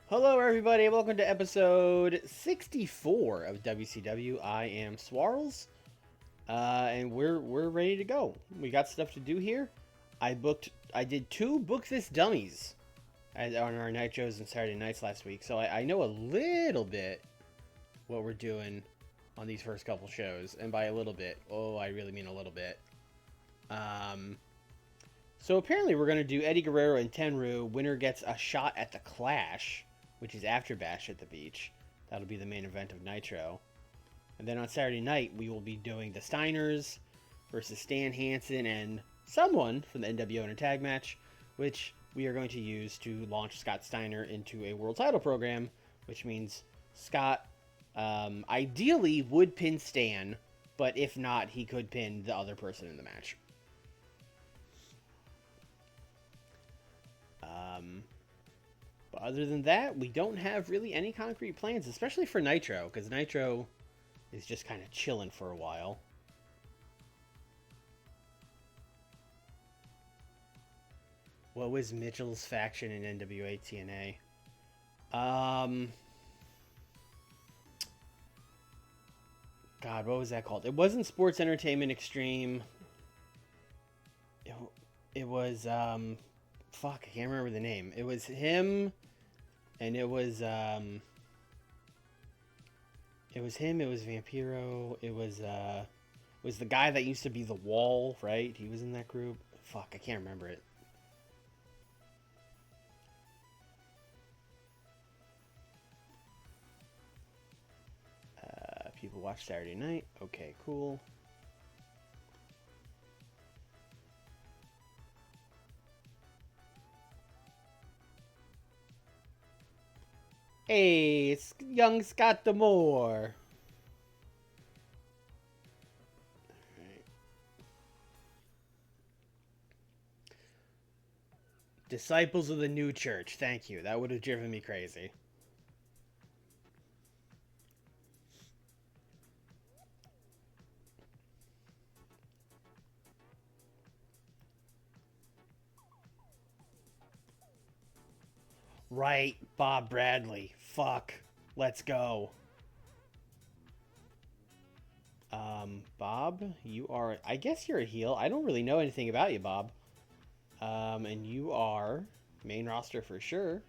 Hello, everybody. Welcome to episode 64 of WCW. I am Swarls, and we're ready to go. We got stuff to do here. I did 2 Book This Dummies on our Nitros and Saturday nights last week, so I know a little bit what we're doing on these first couple shows, and by a little bit, I really mean a little bit. So apparently we're gonna do Eddie Guerrero and Tenryu. Winner gets a shot at the Clash, which is after Bash at the Beach. That'll be the main event of Nitro. And then on Saturday night, we will be doing the Steiners versus Stan Hansen and someone from the NWO in a tag match, which we are going to use to launch Scott Steiner into a world title program, which means Scott ideally would pin Stan, but if not, he could pin the other person in the match. But other than that, we don't have really any concrete plans, especially for Nitro, because Nitro is just kind of chilling for a while. What was Mitchell's faction in NWA TNA? God, what was that called? It wasn't Sports Entertainment Extreme. It was, fuck, I can't remember the name. It was him, and it was him, it was Vampiro, it was the guy that used to be the Wall, right? He was in that group. Fuck, I can't remember it. People watch Saturday night. Okay, cool. Hey, it's young Scott D'Amore. Right. Disciples of the New Church. Thank you. That would have driven me crazy. Right, Bob Bradley. Fuck. Let's go. Bob, you are... I guess you're a heel. I don't really know anything about you, Bob. And you are main roster for sure.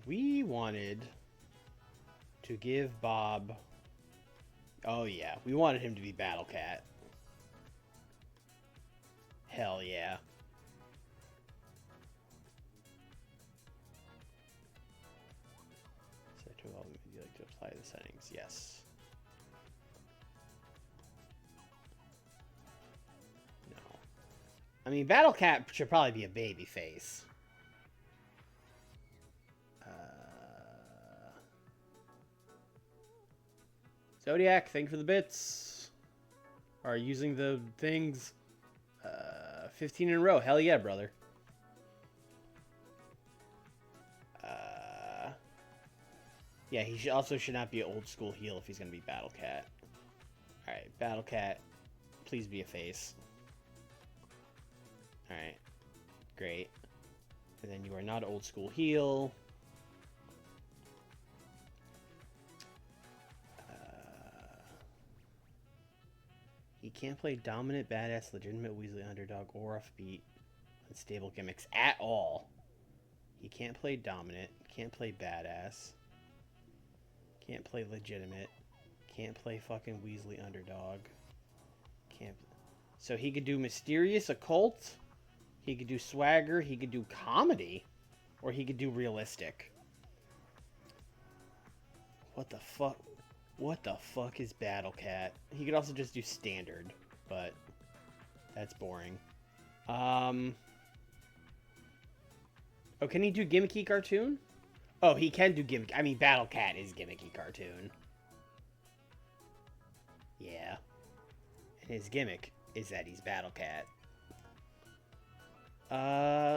We wanted to give Bob... Oh, yeah. We wanted him to be Battle Cat. Hell yeah. Set to all, would you like to apply the settings? Yes. No. I mean, Battle Cat should probably be a baby face. Zodiac, thank you for the bits. Are using the things. 15 in a row. Hell yeah, brother. Yeah, he should not be an old school heel if he's going to be Battle Cat. Alright, Battle Cat, please be a face. Alright, great. And then you are not old school heel. He can't play dominant, badass, legitimate Weasley underdog, or offbeat, unstable gimmicks at all. He can't play dominant, can't play badass, can't play legitimate, can't play fucking Weasley underdog. Can't. So he could do mysterious occult, he could do swagger, he could do comedy, or he could do realistic. What the fuck? What the fuck is Battle Cat? He could also just do standard, but that's boring. Oh, can he do gimmicky cartoon? Oh, he can do gimmick. I mean, Battle Cat is gimmicky cartoon. Yeah. And his gimmick is that he's Battle Cat.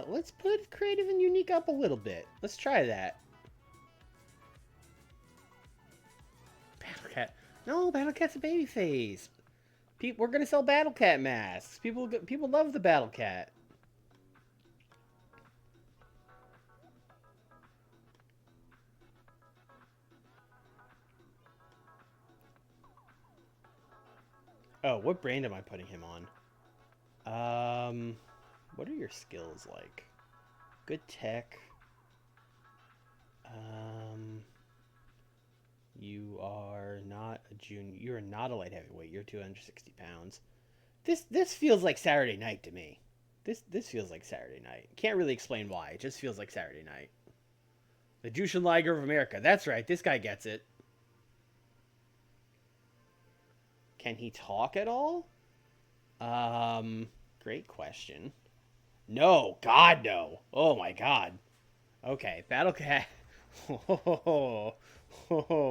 Let's put creative and unique up a little bit. Let's try that. Battle Cat. No, Battle Cat's a babyface. We're gonna sell Battle Cat masks. People love the Battle Cat. Oh, what brand am I putting him on? What are your skills like? Good tech. You are not a junior. You're not a light heavyweight. You're 260 pounds. This feels like Saturday night to me. This feels like Saturday night. Can't really explain why. It just feels like Saturday night. The Jushin Liger of America. That's right. This guy gets it. Can he talk at all? Great question. No, God, no. Oh my God. Okay, Battle Cat. Oh,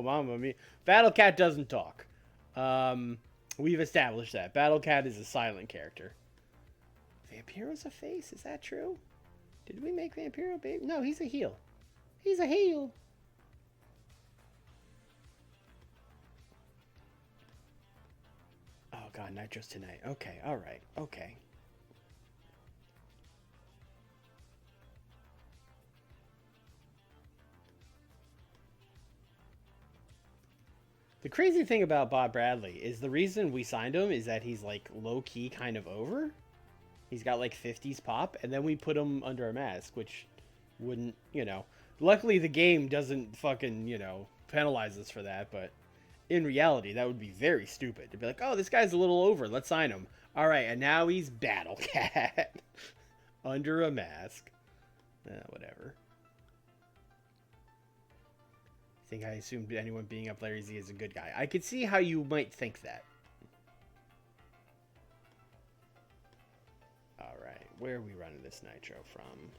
Mamma Mia. Battle Cat doesn't talk. We've established that. Battle Cat is a silent character. Vampiro's a face? Is that true? Did we make Vampiro baby? No, he's a heel. He's a heel. Oh God, Nitro's tonight. Okay, all right, okay. The crazy thing about Bob Bradley is the reason we signed him is that he's like low key kind of over. He's got like 50s pop, and then we put him under a mask, which wouldn't, Luckily, the game doesn't fucking, penalize us for that, but in reality, that would be very stupid. To be like, oh, this guy's a little over, let's sign him. All right, and now he's Battle Cat under a mask. Whatever. I think I assumed anyone being up Larry Z is a good guy. I could see how you might think that. Alright, where are we running this Nitro from?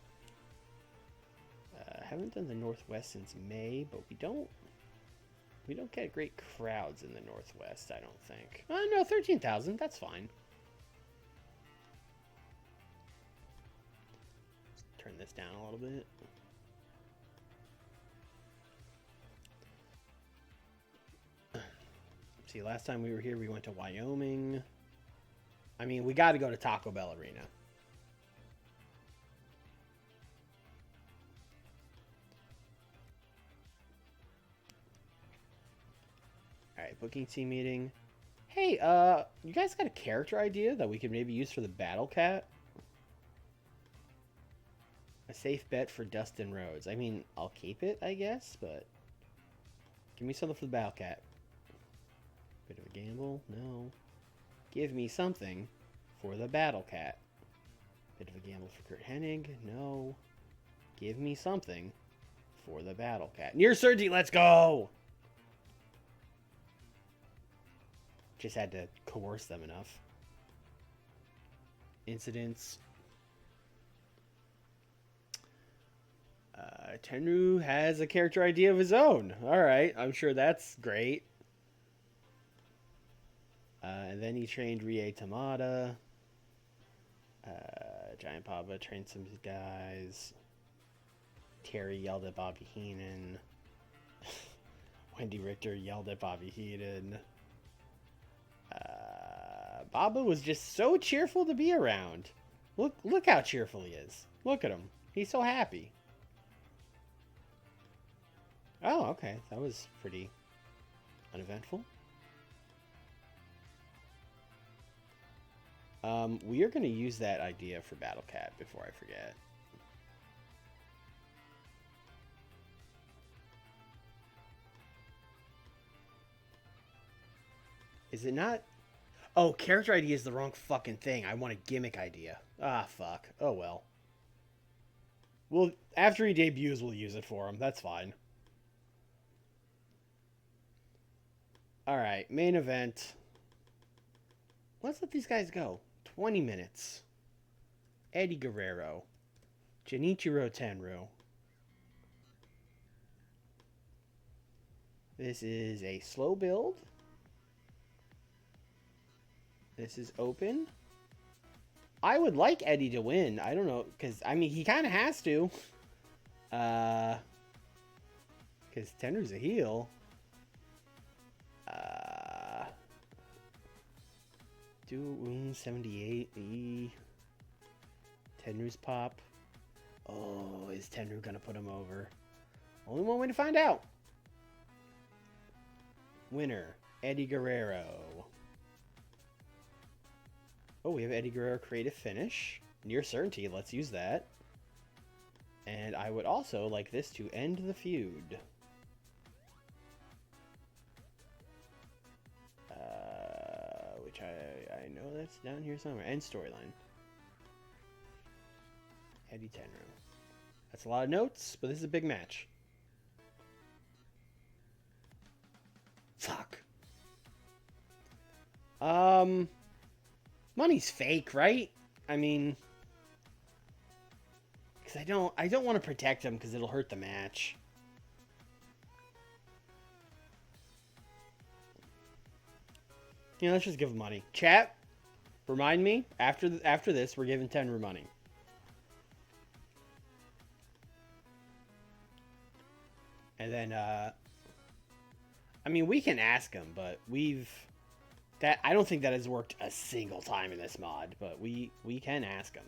Haven't done the Northwest since May, but we don't get great crowds in the Northwest, I don't think. No, 13,000, that's fine. Let's turn this down a little bit. See, last time we were here, we went to Wyoming. I mean, we got to go to Taco Bell Arena. Alright, booking team meeting. Hey, you guys got a character idea that we could maybe use for the Battle Cat? A safe bet for Dustin Rhodes. I mean, I'll keep it, I guess, but give me something for the Battle Cat. Bit of a gamble? No. Give me something for the Battle Cat. Bit of a gamble for Kurt Hennig? No. Give me something for the Battle Cat. Near Sergi, let's go! Just had to coerce them enough. Incidents. Tenryu has a character idea of his own. Alright, I'm sure that's great. And then he trained Rie Tamada. Giant Papa trained some guys. Terry yelled at Bobby Heenan. Wendy Richter yelled at Bobby Heenan. Baba was just so cheerful to be around. Look how cheerful he is. Look at him. He's so happy. Oh, okay. That was pretty uneventful. We are going to use that idea for Battle Cat before I forget. Is it not? Oh, character idea is the wrong fucking thing. I want a gimmick idea. Ah, fuck. Oh, well. Well, after he debuts, we'll use it for him. That's fine. Alright, main event. Let's let these guys go. 20 minutes. Eddie Guerrero. Genichiro Tenryu. This is a slow build. This is open. I would like Eddie to win. I don't know, because, I mean, he kind of has to. Because Tenryu's a heel. Do 78. Tenryu's pop. Oh, is Tenryu gonna put him over? Only one way to find out. Winner, Eddie Guerrero. Oh, we have Eddie Guerrero creative finish. Near certainty, let's use that. And I would also like this to end the feud. Which I know that's down here somewhere. End storyline. Eddie Tenryu. That's a lot of notes, but this is a big match. Fuck. Money's fake, right? I mean, because I don't want to protect him because it'll hurt the match. You know, let's just give him money. Chat, remind me after this, we're giving Tenryu money. And then, I mean, we can ask him, but I don't think that has worked a single time in this mod, but we can ask him.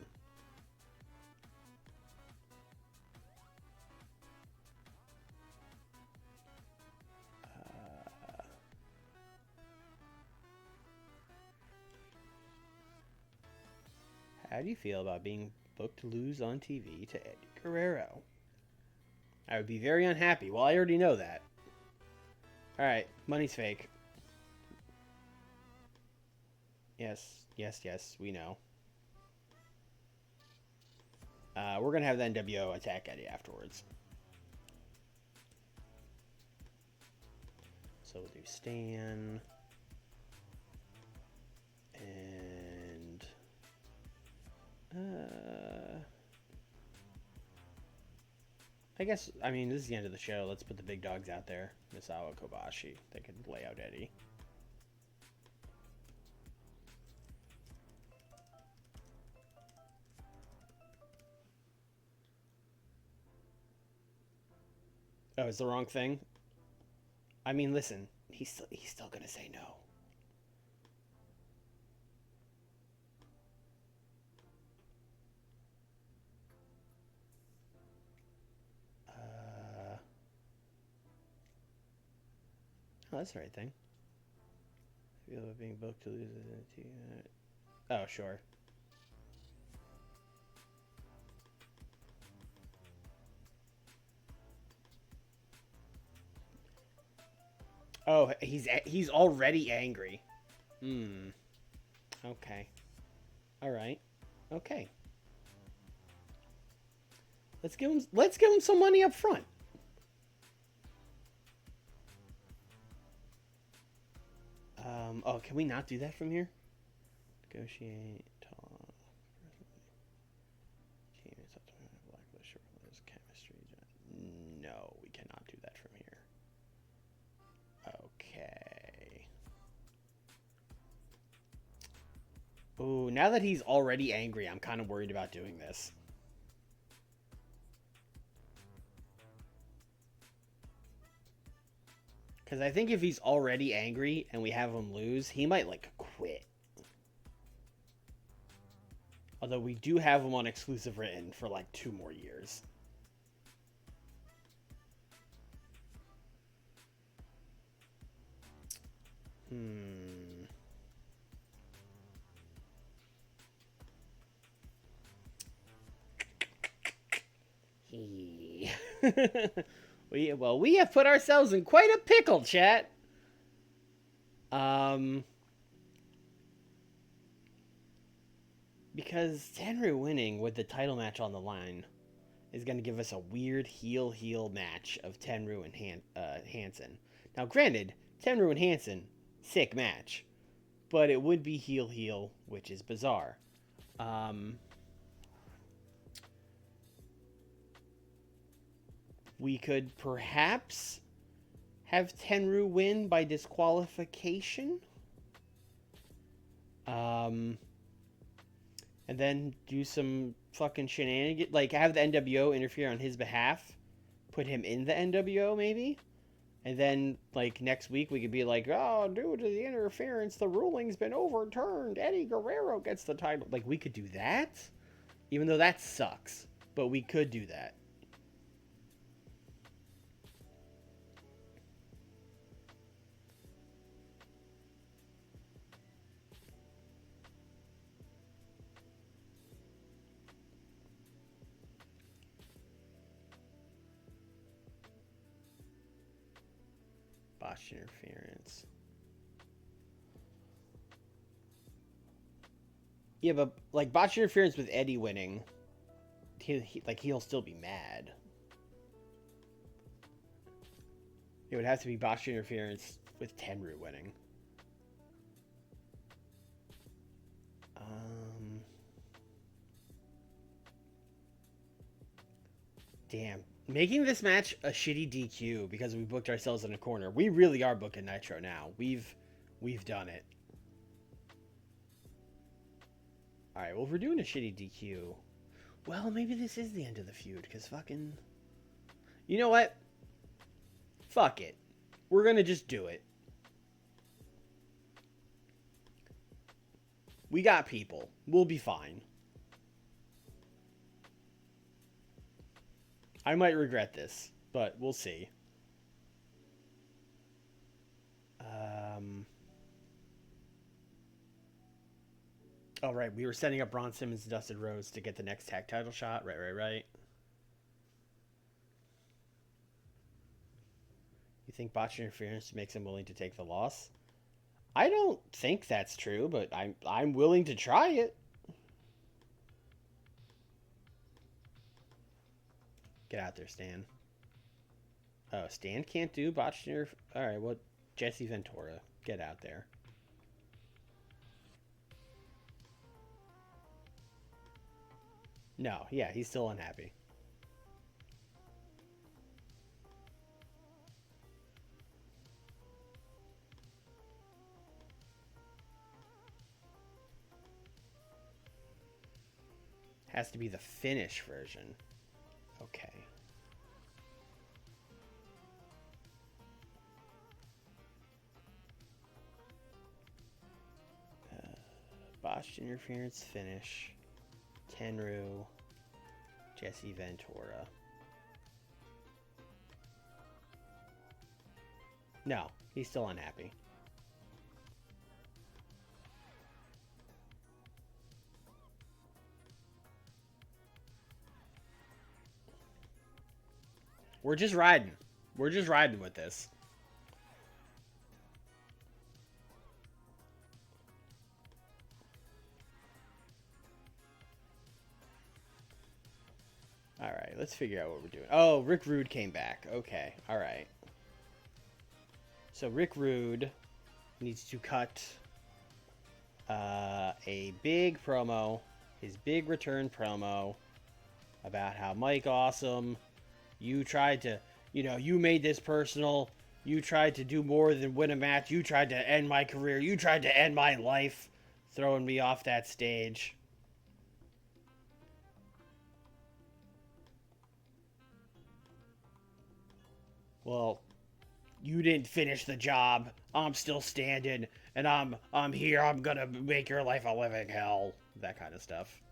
How do you feel about being booked to lose on TV to Eddie Guerrero? I would be very unhappy. Well, I already know that. Alright, money's fake. Yes, we know. We're going to have the NWO attack Eddie afterwards. So we'll do Stan. And... I guess, I mean, this is the end of the show. Let's put the big dogs out there. Misawa, Kobashi. They can lay out Eddie. Oh, it's the wrong thing? I mean, listen. He's still gonna say no. Oh, that's the right thing. I feel about being booked to lose it. Oh, sure. Oh, he's already angry. Okay. All right. Okay. Let's give him some money up front. Oh, can we not do that from here? Negotiate, talk. Blacklist, chemistry. No, we cannot do that from here. Okay. Ooh, now that he's already angry, I'm kind of worried about doing this. Because I think if he's already angry and we have him lose, he might, like, quit. Although we do have him on exclusive written for, like, 2 more years. We have put ourselves in quite a pickle, chat. Because Tenryu winning with the title match on the line is going to give us a weird heel match of Tenryu and Hansen. Now, granted, Tenryu and Hansen, sick match, but it would be heel, which is bizarre. We could perhaps have Tenryu win by disqualification. And then do some fucking shenanigans. Like, have the NWO interfere on his behalf. Put him in the NWO, maybe. And then, like, next week we could be like, oh, due to the interference, the ruling's been overturned. Eddie Guerrero gets the title. Like, we could do that, even though that sucks. But we could do that. Botched interference. Yeah, but, like, botched interference with Eddie winning, he'll still be mad. It would have to be botched interference with Tenryu winning. Damn. Making this match a shitty DQ because we booked ourselves in a corner. We really are booking Nitro now. We've done it. Alright, well, if we're doing a shitty DQ, well, maybe this is the end of the feud, because fucking... You know what? Fuck it. We're gonna just do it. We got people. We'll be fine. I might regret this, but we'll see. Oh, right. We were setting up Ron Simmons and Dustin Rhodes to get the next tag title shot. Right. You think botched interference makes him willing to take the loss? I don't think that's true, but I'm willing to try it. Get out there, Stan. Oh, Stan can't do botched interference? Alright, well, Jesse Ventura. Get out there. No, yeah, he's still unhappy. Has to be the Finnish version. Okay. Botched interference finish. Tenryu. Jesse Ventura. No, he's still unhappy. We're just riding. We're just riding with this. Alright, let's figure out what we're doing. Oh, Rick Rude came back. Okay, alright. So Rick Rude needs to cut a big promo, his big return promo, about how Mike Awesome, you tried to, you made this personal. You tried to do more than win a match. You tried to end my career. You tried to end my life, throwing me off that stage. Well, you didn't finish the job. I'm still standing, and I'm here. I'm gonna make your life a living hell. That kind of stuff.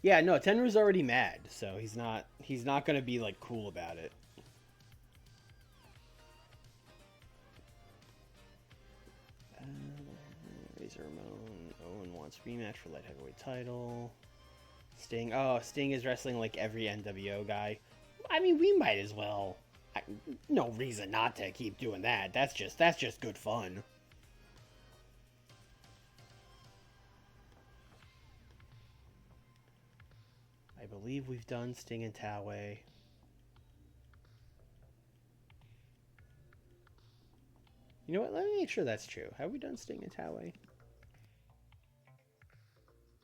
Yeah, no, Tenru's already mad, so he's not gonna be like cool about it. Razor Ramon. Owen wants rematch for light heavyweight title. Sting. Oh, Sting is wrestling like every NWO guy. I mean, we might as well. No reason not to keep doing that. That's just good fun. I believe we've done Sting and Taway. You know what? Let me make sure that's true. Have we done Sting and Taway? That is not true. Okay, great. So Rick Rude needs to cut a big promo, his big return promo, about how Mike Awesome, you tried to, you made this personal. You tried to do more than win a match. You tried to end my career. You tried to end my life,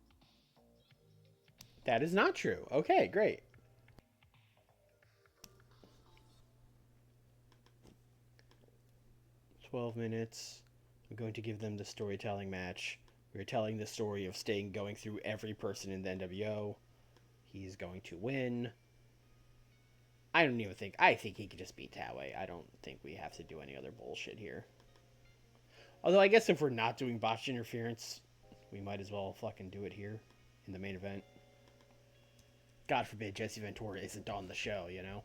throwing me off that stage. That is not true. Okay, great. 12 minutes. I'm going to give them the storytelling match. We're telling the story of Sting going through every person in the NWO. He's going to win. I think he could just beat Taue. I don't think we have to do any other bullshit here. Although I guess if we're not doing botched interference, we might as well fucking do it here in the main event. God forbid Jesse Ventura isn't on the show, you know?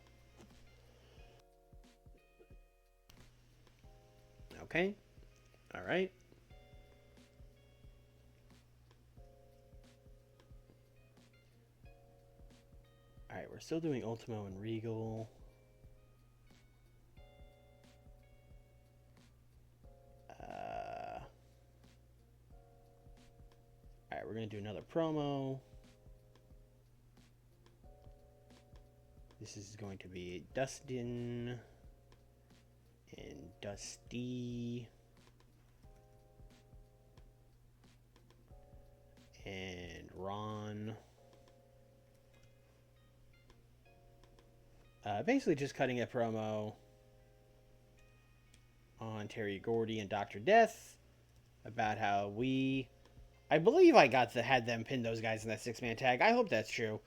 Okay. Alright. Alright, we're still doing Ultimo and Regal. Alright, we're going to do another promo. This is going to be Dustin and Dusty and Ron. Basically just cutting a promo on Terry Gordy and Dr. Death about how I believe I had them pin those guys in that 6-man tag. I hope that's true.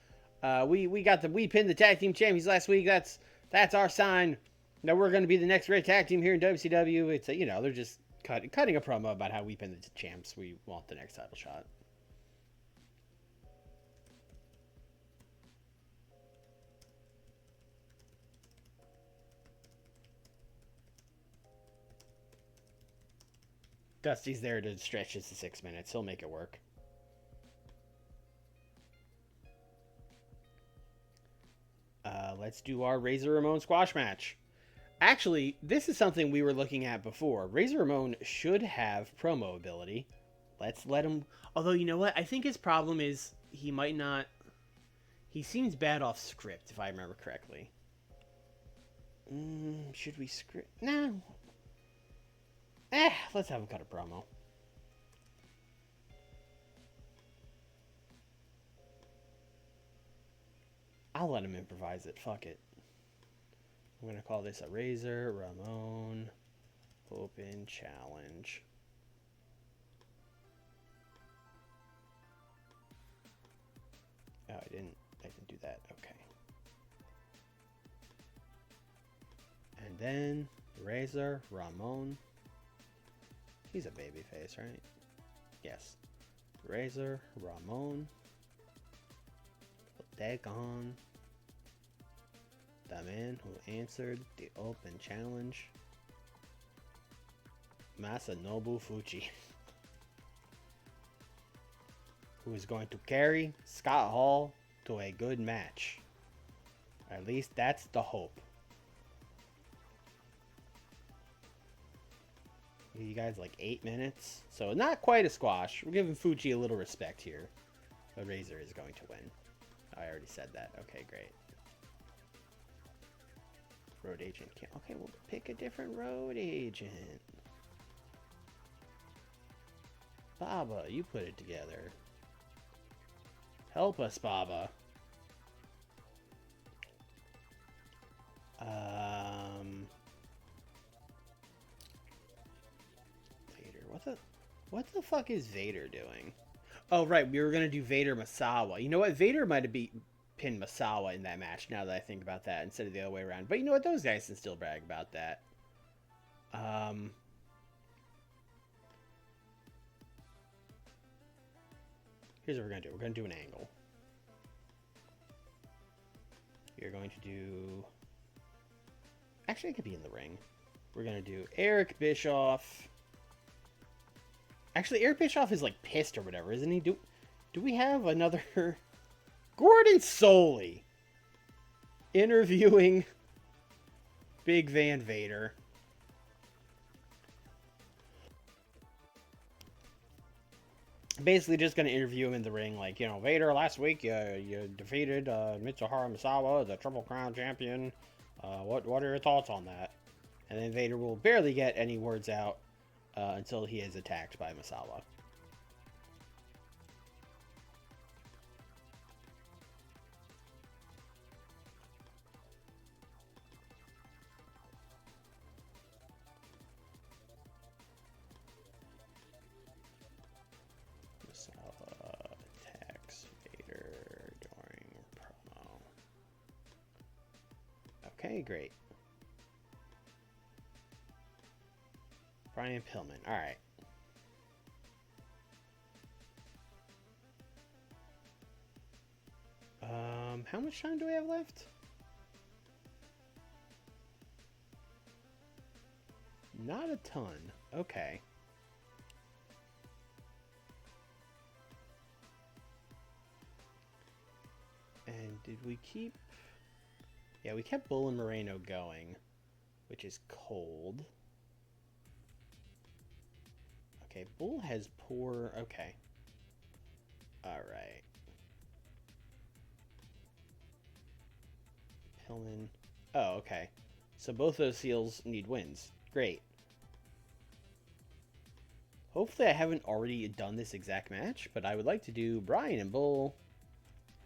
We pinned the tag team champions last week. That's our sign that we're going to be the next great tag team here in WCW. It's they're just cutting a promo about how we pinned the champs. We want the next title shot. Dusty's there to stretch this to 6 minutes. He'll make it work. Let's do our Razor Ramon squash match. Actually, this is something we were looking at before. Razor Ramon should have promo ability. Let's let him... Although, you know what? I think his problem is he might not... He seems bad off script, if I remember correctly. Should we script... No. Let's have him cut a promo. I'll let him improvise it. Fuck it. I'm going to call this a Razor Ramon Open Challenge. Oh, I didn't do that. Okay. And then Razor Ramon. He's a babyface, right? Yes. Razor Ramon. Take on the man who answered the open challenge, Masanobu Fuji, who is going to carry Scott Hall to a good match. At least that's the hope. You guys like 8 minutes, so not quite a squash. We're giving Fuji a little respect here. The Razor is going to win. I already said that. Okay, great. Road agent can't. Okay, we'll pick a different road agent. Baba, you put it together. Help us, Baba. Vader. What the fuck is Vader doing? Oh, right. We were going to do Vader Masawa. You know what? Vader might have pinned Masawa in that match, now that I think about that, instead of the other way around. But you know what? Those guys can still brag about that. Here's what we're going to do. We're going to do an angle. You're going to do... Actually, it could be in the ring. We're going to do Eric Bischoff. Actually, Eric Bischoff is like pissed or whatever, isn't he? Do we have another Gordon Soley interviewing Big Van Vader? Basically, just going to interview him in the ring, like, Vader, last week you defeated Mitsuharu Misawa, the Triple Crown champion. What are your thoughts on that? And then Vader will barely get any words out. Until he is attacked by Masawa. Okay, great. Brian Pillman. All right. How much time do we have left? Not a ton. Okay. And did we keep... Yeah, we kept Bull and Moreno going, which is cold. Okay, Bull has poor... Okay. Alright. Pillman. Oh, okay. So both those seals need wins. Great. Hopefully I haven't already done this exact match, but I would like to do Brian and Bull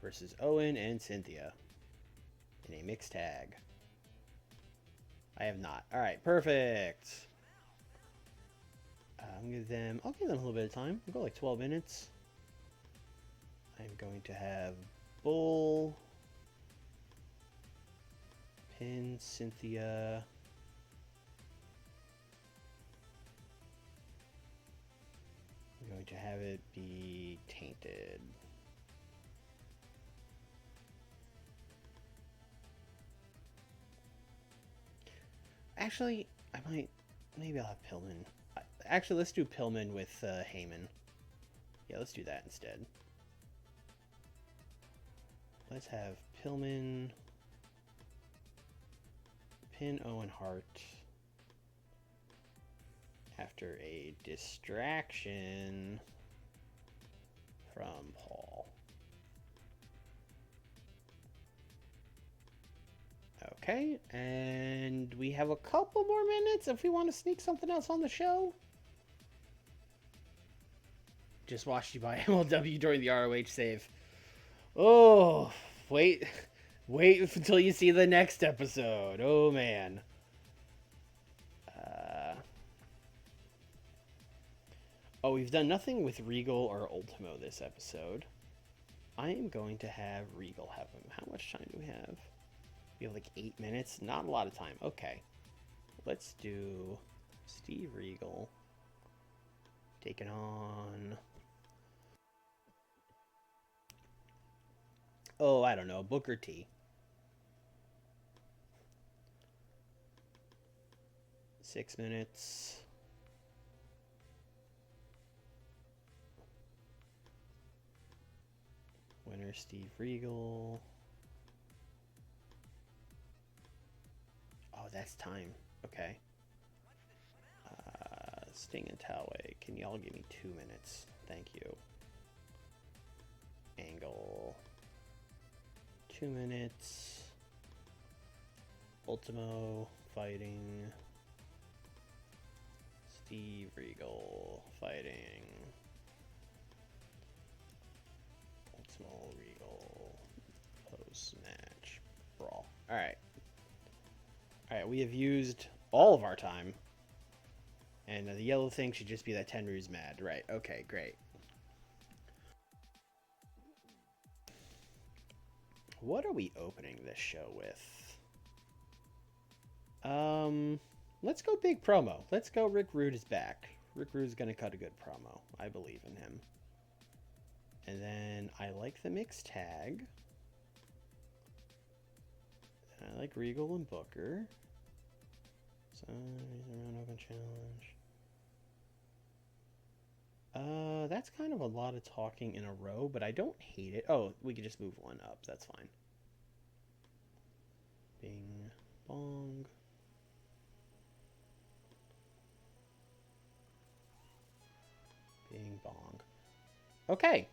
versus Owen and Cynthia in a mixed tag. I have not. Alright, perfect. I'll give them a little bit of time. We'll go like 12 minutes. I'm going to have Bull pin Cynthia. I'm going to have it be tainted. Actually, maybe I'll have Pillman. Actually, let's do Pillman with Heyman. Yeah, let's do that instead. Let's have Pillman pin Owen Hart after a distraction from Paul. Okay, and we have a couple more minutes if we want to sneak something else on the show. Just watched you by MLW during the ROH save. Oh, wait until you see the next episode. Oh, man. Oh, we've done nothing with Regal or Ultimo this episode. I am going to have Regal have him. How much time do we have? We have like 8 minutes. Not a lot of time. Okay. Let's do Steve Regal taking on... Oh, I don't know. Booker T. 6 minutes. Winner Steve Regal. Oh, that's time. Okay. Sting and Talway. Can y'all give me 2 minutes? Thank you. Angle. 2 minutes. Ultimo fighting Steve Regal fighting Ultimo Regal post-match brawl. Alright. Alright, we have used all of our time. And the yellow thing should just be that Tenryu's mad. Right, okay, great. What are we opening this show with? Let's go big promo. Let's go Rick Rude is back. Rick Rude's gonna cut a good promo. I believe in him. And then I like the mixed tag. And I like Regal and Booker. So, around open challenge. That's kind of a lot of talking in a row, but I don't hate it. Oh, we could just move one up. That's fine. Bing, bong. Bing, bong. Okay.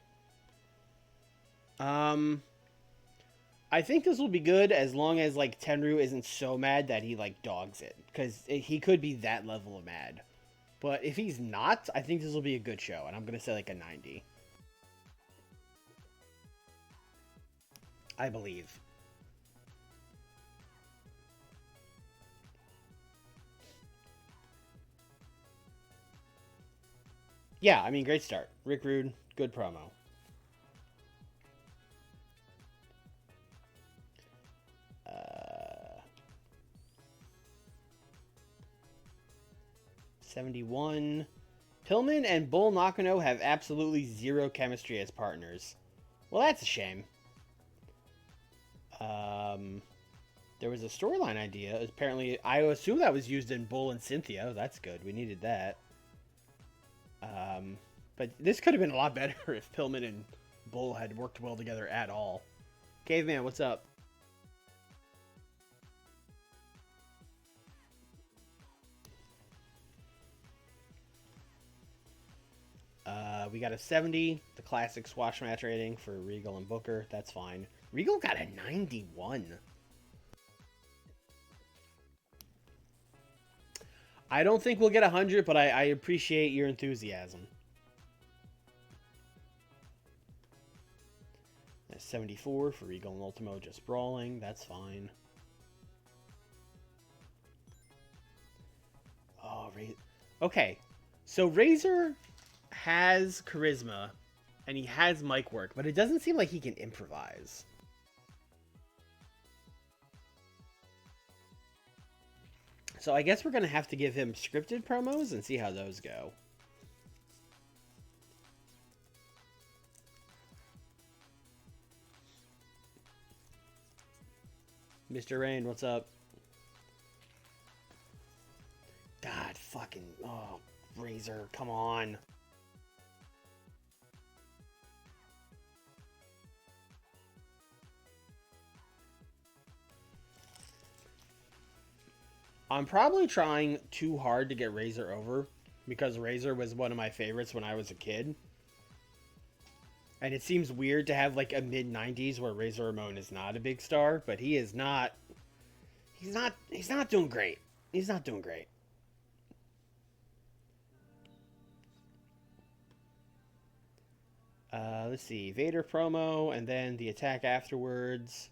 I think this will be good as long as, like, Tenryu isn't so mad that he, like, dogs it. Because he could be that level of mad. But if he's not, I think this will be a good show. And I'm going to say, like, a 90. I believe. Yeah, I mean, great start. Rick Rude, good promo. 71. Pillman and Bull Nakano have absolutely zero chemistry as partners. Well, that's a shame. There was a storyline idea. Apparently, I assume that was used in Bull and Cynthia. That's good. We needed that. But this could have been a lot better if Pillman and Bull had worked well together at all. Caveman, what's up? We got a 70, the classic squash match rating for Regal and Booker. That's fine. Regal got a 91. I don't think we'll get 100, but I appreciate your enthusiasm. That's 74 for Regal and Ultimo just brawling. That's fine. Oh, okay. So Razor has charisma and he has mic work, but it doesn't seem like he can improvise. So I guess we're going to have to give him scripted promos and see how those go. Mr. Rain, what's up? God, fucking... Oh, Razor, come on. I'm probably trying too hard to get Razor over because Razor was one of my favorites when I was a kid. And it seems weird to have like a mid-90s where Razor Ramon is not a big star, but he is not... He's not doing great. He's not doing great. Let's see. Vader promo and then the attack afterwards.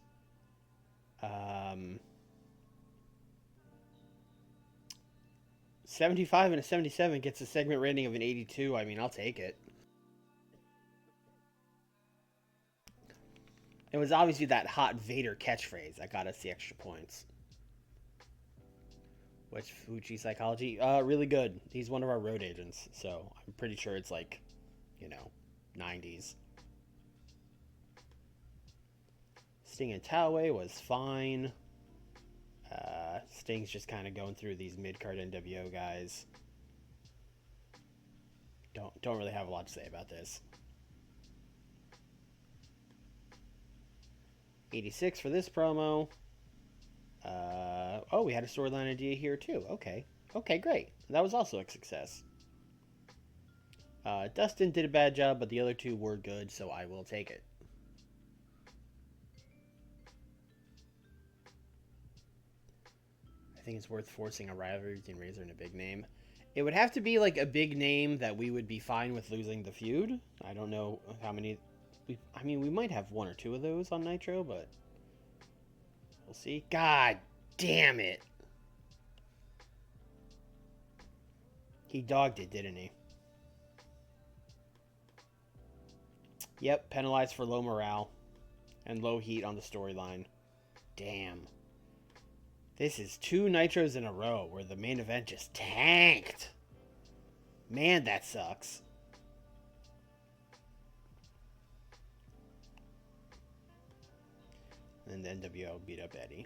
75 and a 77 gets a segment rating of an 82. I mean, I'll take it. It was obviously that hot Vader catchphrase that got us the extra points. Which Fuji Psychology? Really good. He's one of our road agents, so I'm pretty sure it's like, 90s. Sting and Taue was fine. Sting's just kind of going through these mid-card NWO guys. Don't really have a lot to say about this. 86 for this promo. Oh, we had a storyline idea here too. Okay, great. That was also a success. Dustin did a bad job, but the other two were good, so I will take it. I think it's worth forcing a rivalry between Razor and a big name. It would have to be like a big name that we would be fine with losing the feud. I don't know how many... we might have one or two of those on Nitro, but... we'll see. God damn it! He dogged it, didn't he? Yep, penalized for low morale and low heat on the storyline. Damn. This is 2 Nitros in a row where the main event just tanked. Man, that sucks. And then NWO beat up Eddie.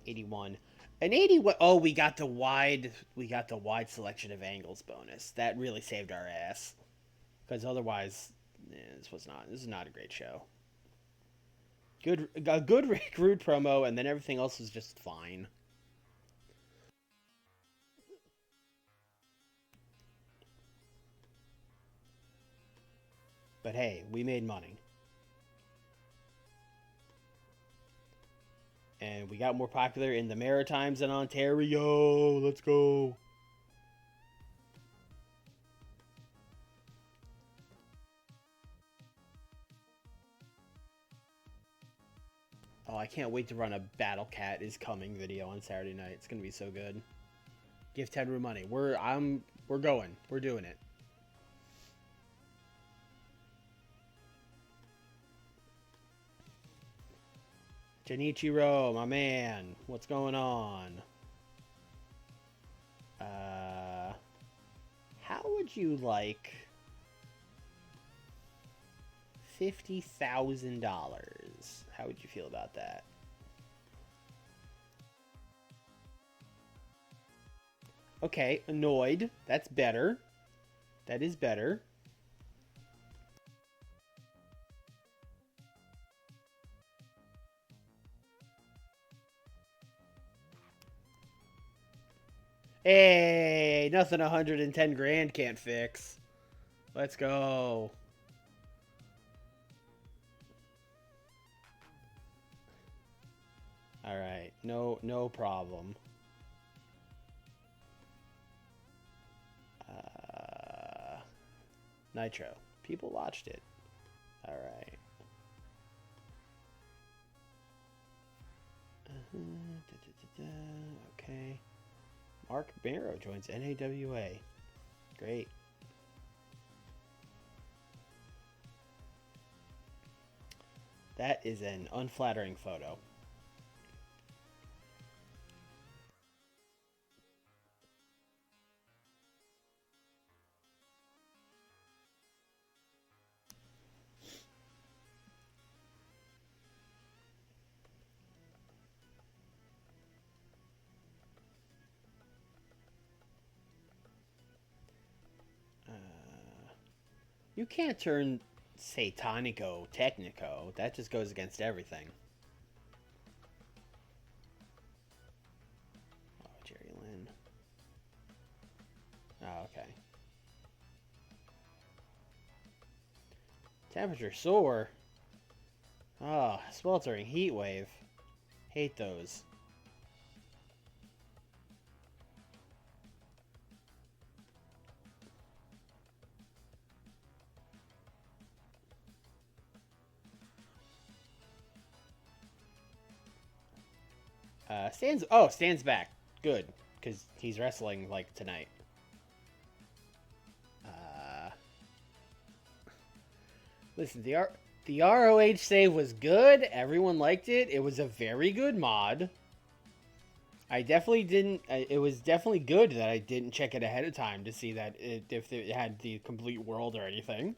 '81. An 81. Oh, we got the wide selection of angles bonus. That really saved our ass. Because otherwise, this is not a great show. A good Rick Rude promo, and then everything else was just fine. But hey, we made money. And we got more popular in the Maritimes and Ontario. Let's go. Oh, I can't wait to run a Battle Cat is Coming video on Saturday night. It's gonna be so good. Give tenryu money. We're going. We're doing it. Genichiro, my man. What's going on? How would you like $50,000? How would you feel about that? Okay, annoyed. That's better. That is better. Hey, nothing 110 grand can't fix. Let's go. All right, no problem. Nitro. People watched it. All right. Okay. Mark Barrow joins NAWA. Great. That is an unflattering photo. You can't turn Satanico Technico. That just goes against everything. Oh, Jerry Lynn. Oh, okay. Temperature sore. Oh, sweltering heat wave. Hate those. Stands back. Good, because he's wrestling like tonight. Listen, the ROH save was good. Everyone liked it. It was a very good mod. I definitely didn't. It was definitely good that I didn't check it ahead of time to see that if it had the complete world or anything.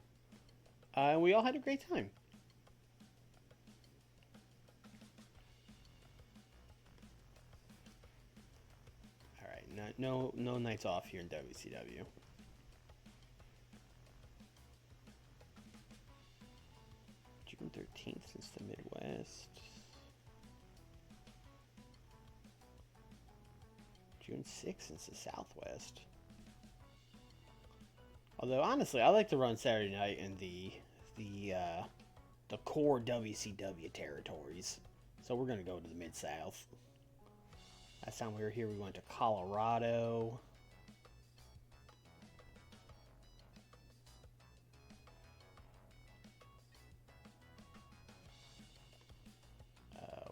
And we all had a great time. All right, no nights off here in WCW. June 13th since the Midwest. June 6th since the Southwest. Although honestly, I like to run Saturday night in the core WCW territories. So we're gonna go to the Mid South. Last time we were here, we went to Colorado.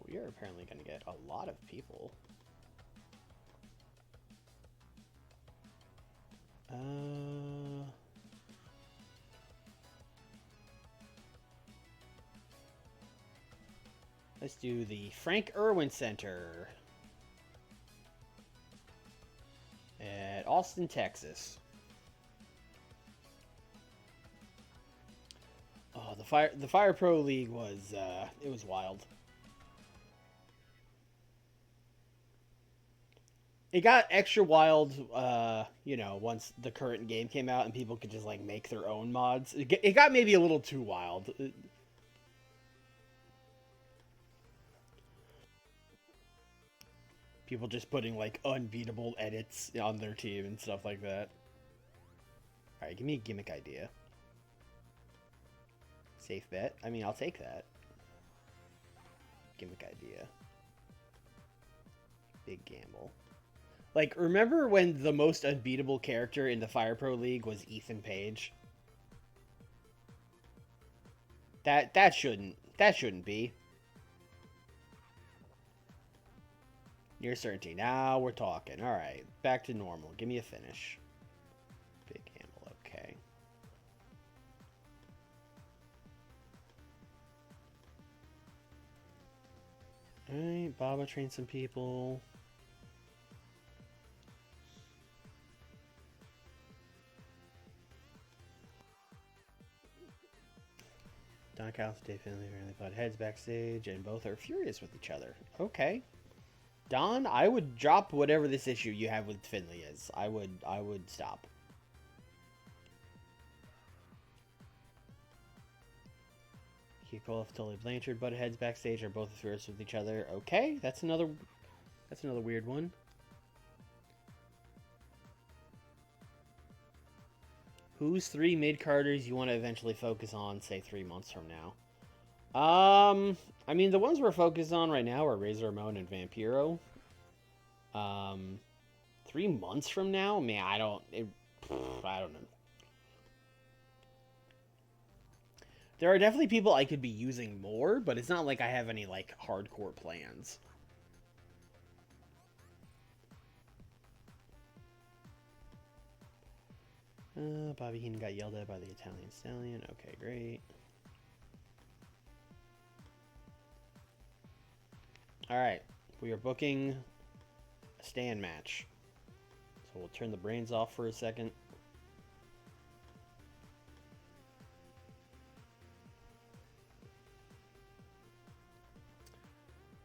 We are apparently going to get a lot of people. Let's do the Frank Irwin Center at Austin, Texas. Oh, the Fire Pro League was it was wild. It got extra wild, once the current game came out and people could just like make their own mods. It got maybe a little too wild. People just putting like unbeatable edits on their team and stuff like that. All right, give me a gimmick idea. Safe bet. I mean, I'll take that. Gimmick idea. Big gamble. Like, remember when the most unbeatable character in the Fire Pro League was Ethan Page? That shouldn't be. Near certainty. Now we're talking. All right, back to normal. Give me a finish. Big gamble. Okay. Alright, Baba trained some people. Don Callis, Dave Finley apparently butt heads backstage, and both are furious with each other. Okay. Don, I would drop whatever this issue you have with Finley is. I would stop. Keith Cole, Tully Blanchard, butt heads backstage, are both furious with each other. Okay, that's another weird one. Who's 3 mid-carders you want to eventually focus on, say, 3 months from now? I mean, the ones we're focused on right now are Razor Ramon and Vampiro. 3 months from now? I mean, I don't know. There are definitely people I could be using more, but it's not like I have any, like, hardcore plans. Bobby Heenan got yelled at by the Italian Stallion. Okay, great. Alright, we are booking a stand match. So we'll turn the brains off for a second.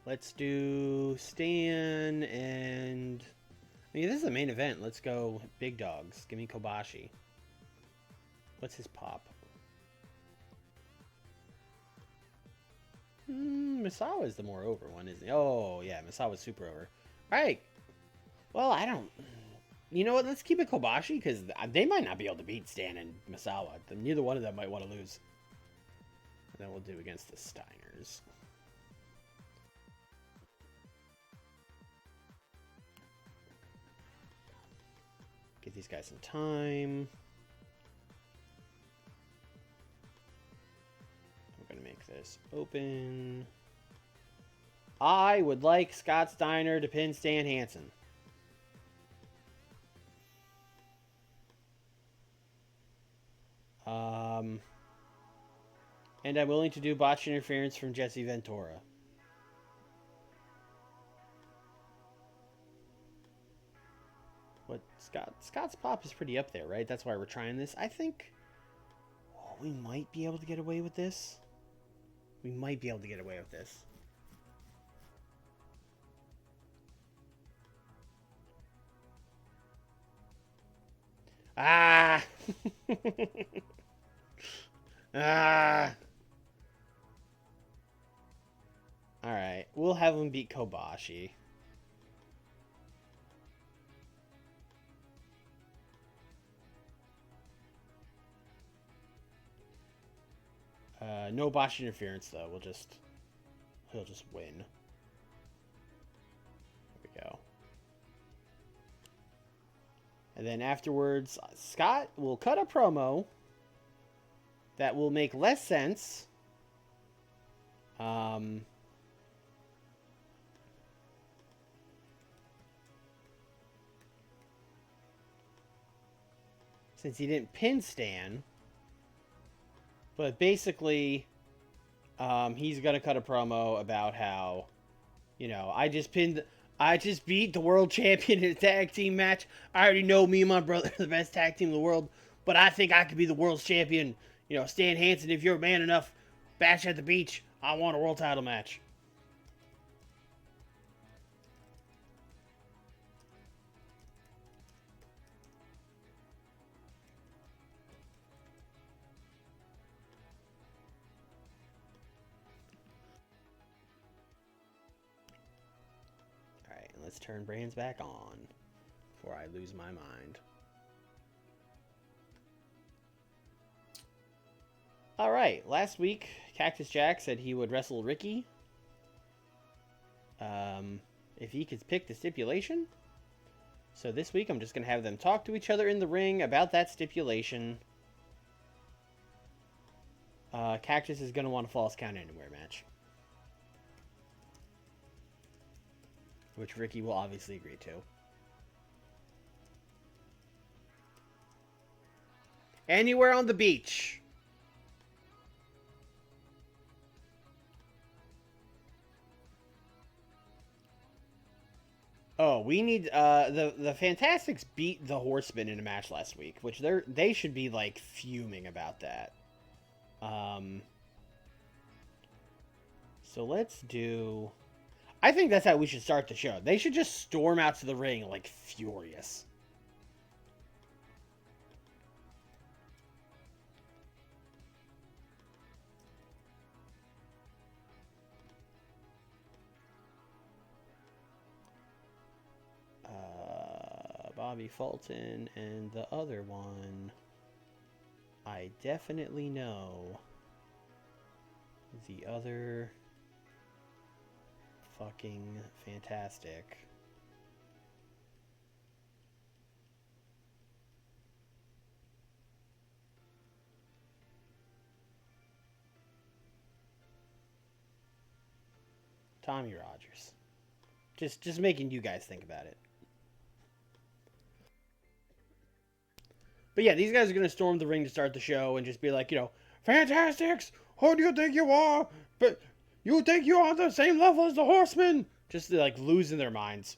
Let's do Stan and... I mean, this is the main event. Let's go big dogs. Give me Kobashi. What's his pop? Misawa is the more over one, isn't he? Oh, yeah, Misawa's super over. Alright. Well, I don't... You know what? Let's keep it Kobashi, because they might not be able to beat Stan and Misawa. Neither one of them might want to lose. And then we'll do against the Steiners. Give these guys some time. I'm going to make this open. I would like Scott Steiner to pin Stan Hansen. And I'm willing to do botch interference from Jesse Ventura. What Scott's pop is pretty up there, right? That's why we're trying this. I think we might be able to get away with this. We might be able to get away with this. Ah! Ah! Alright, we'll have him beat Kobashi. No botch interference, though. He'll just win. There we go. And then afterwards, Scott will cut a promo that will make less sense. Since he didn't pin Stan. But basically, he's gonna cut a promo about how, you know, I just beat the world champion in a tag team match. I already know me and my brother are the best tag team in the world, but I think I could be the world's champion. You know, Stan Hansen, if you're man enough, bash at the beach. I want a world title match. Alright, let's turn brains back on before I lose my mind. Alright, last week, Cactus Jack said he would wrestle Ricky. If he could pick the stipulation. So this week, I'm just going to have them talk to each other in the ring about that stipulation. Cactus is going to want a Falls Count Anywhere match. Which Ricky will obviously agree to. Anywhere on the beach. Oh, we need the Fantastics beat the Horsemen in a match last week, which they should be like fuming about that. Um, so let's do. I think that's how we should start the show. They should just storm out to the ring like furious. Bobby Fulton and the other one, I definitely know. The other fucking fantastic. Tommy Rogers. Just making you guys think about it. But yeah, these guys are gonna storm the ring to start the show and just be like, Fantastics, who do you think you are? But you think you're on the same level as the Horsemen? Just like losing their minds,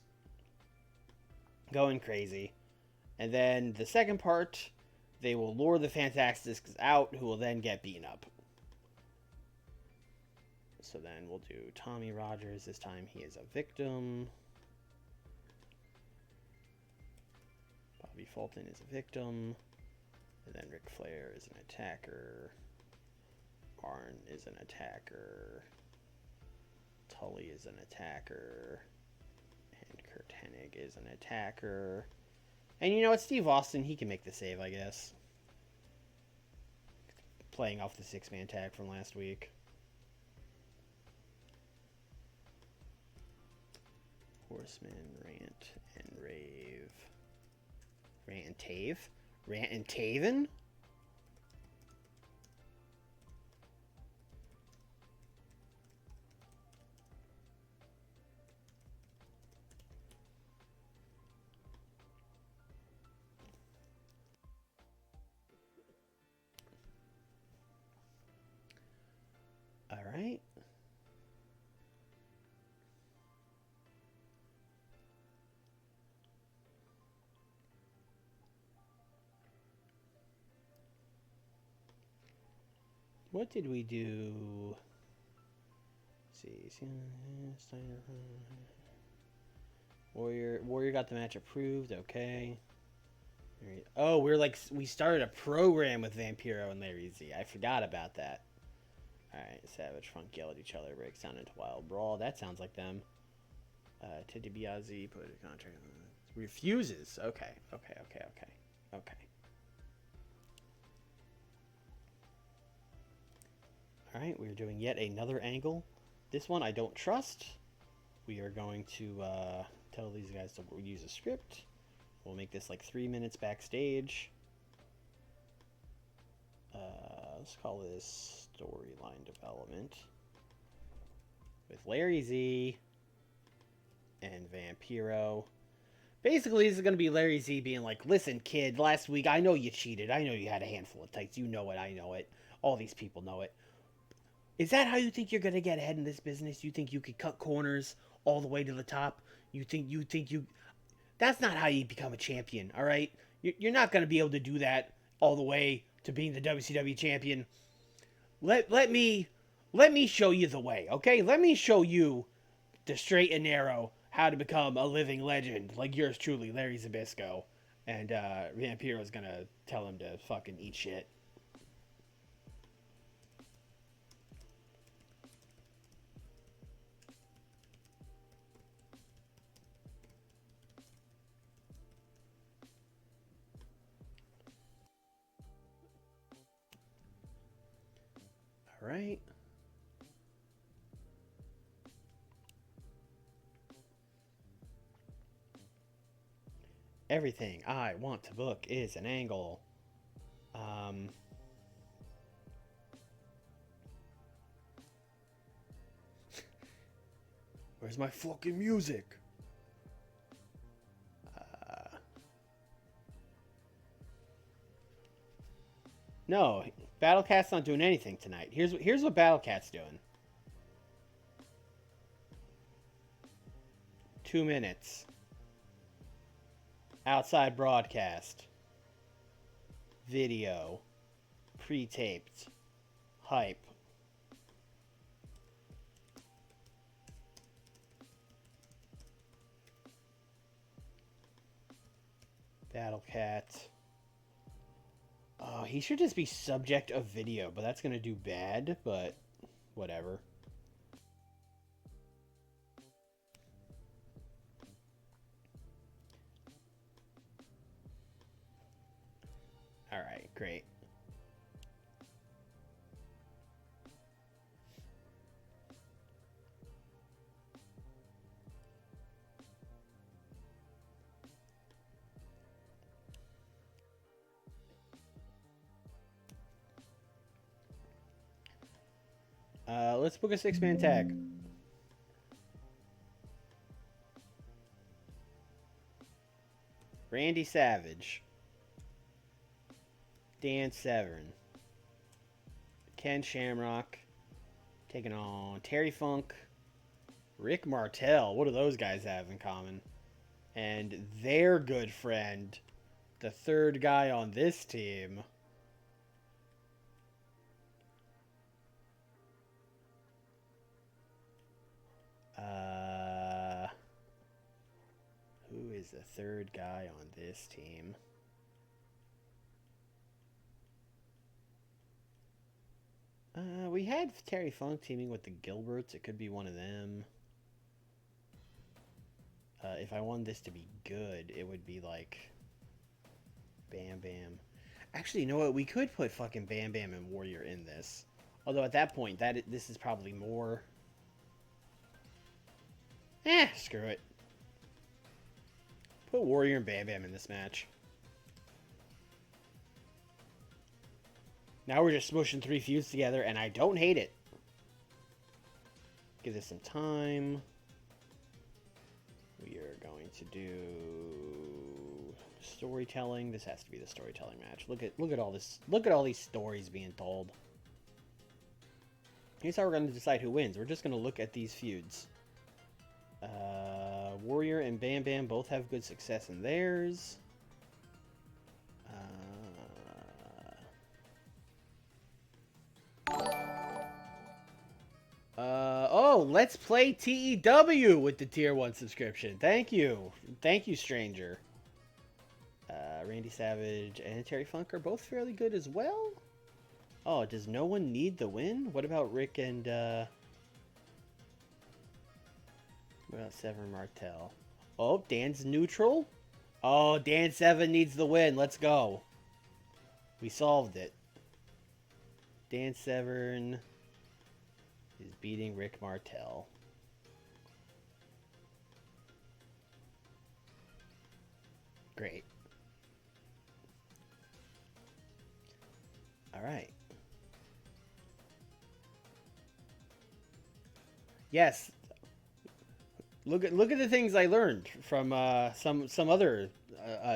going crazy. And then the second part, they will lure the Fantastics out, who will then get beaten up. So then we'll do Tommy Rogers. This time he is a victim. Bobby Fulton is a victim. And then Ric Flair is an attacker. Arn is an attacker. Tully is an attacker. And Kurt Hennig is an attacker. And you know what? Steve Austin, he can make the save, I guess. Playing off the six-man tag from last week. Horseman, Rant, and Rave. Rant and Tave? Rant and Taven? All right. What did we do? Let's see. Warrior got the match approved. Okay. Oh, we started a program with Vampiro and Larry Z. I forgot about that. All right, Savage Funk yell at each other, breaks down into wild brawl. That sounds like them. Teddy Biazzi put a contract. Refuses. Okay. All right, we're doing yet another angle. This one I don't trust. We are going to tell these guys to use a script. We'll make this like 3 minutes backstage. Let's call this storyline development with Larry Z and Vampiro. Basically, this is going to be Larry Z being like, listen, kid, last week, I know you cheated. I know you had a handful of tights. You know it. I know it. All these people know it. Is that how you think you're going to get ahead in this business? You think you could cut corners all the way to the top? You think you... That's not how you become a champion, all right? You're not going to be able to do that all the way to being the WCW champion. Let me show you the way, okay? Let me show you the straight and narrow how to become a living legend like yours truly, Larry Zbyszko. And Vampiro's going to tell him to fucking eat shit. All right. Everything I want to book is an angle. Where's my fucking music? No, Battlecat's not doing anything tonight. Here's what Battlecat's doing. 2 minutes. Outside broadcast. Video. Pre-taped. Hype. Battle Cat. Oh, he should just be subject of video, but that's going to do bad, but whatever. Alright, great. Let's book a 6-man tag. Randy Savage. Dan Severn. Ken Shamrock. Taking on Terry Funk. Rick Martel. What do those guys have in common? And their good friend, the third guy on this team. Who is the third guy on this team? We had Terry Funk teaming with the Gilberts. It could be one of them. If I wanted this to be good, it would be like Bam Bam. Actually, you know what? We could put fucking Bam Bam and Warrior in this. Although at that point, this is probably more... screw it. Put Warrior and Bam Bam in this match. Now we're just smushing 3 feuds together, and I don't hate it. Give this some time. We are going to do storytelling. This has to be the storytelling match. Look at all this. Look at all these stories being told. Here's how we're going to decide who wins. We're just going to look at these feuds. Warrior and Bam Bam both have good success in theirs. Oh, let's play TEW with the Tier 1 subscription. Thank you. Thank you, stranger. Randy Savage and Terry Funk are both fairly good as well. Oh, does no one need the win? What about Rick and, what about Severn Martel? Oh, Dan's neutral? Oh, Dan 7 needs the win. Let's go. We solved it. Dan Severn is beating Rick Martel. Great. All right. Yes. Look at the things I learned from some other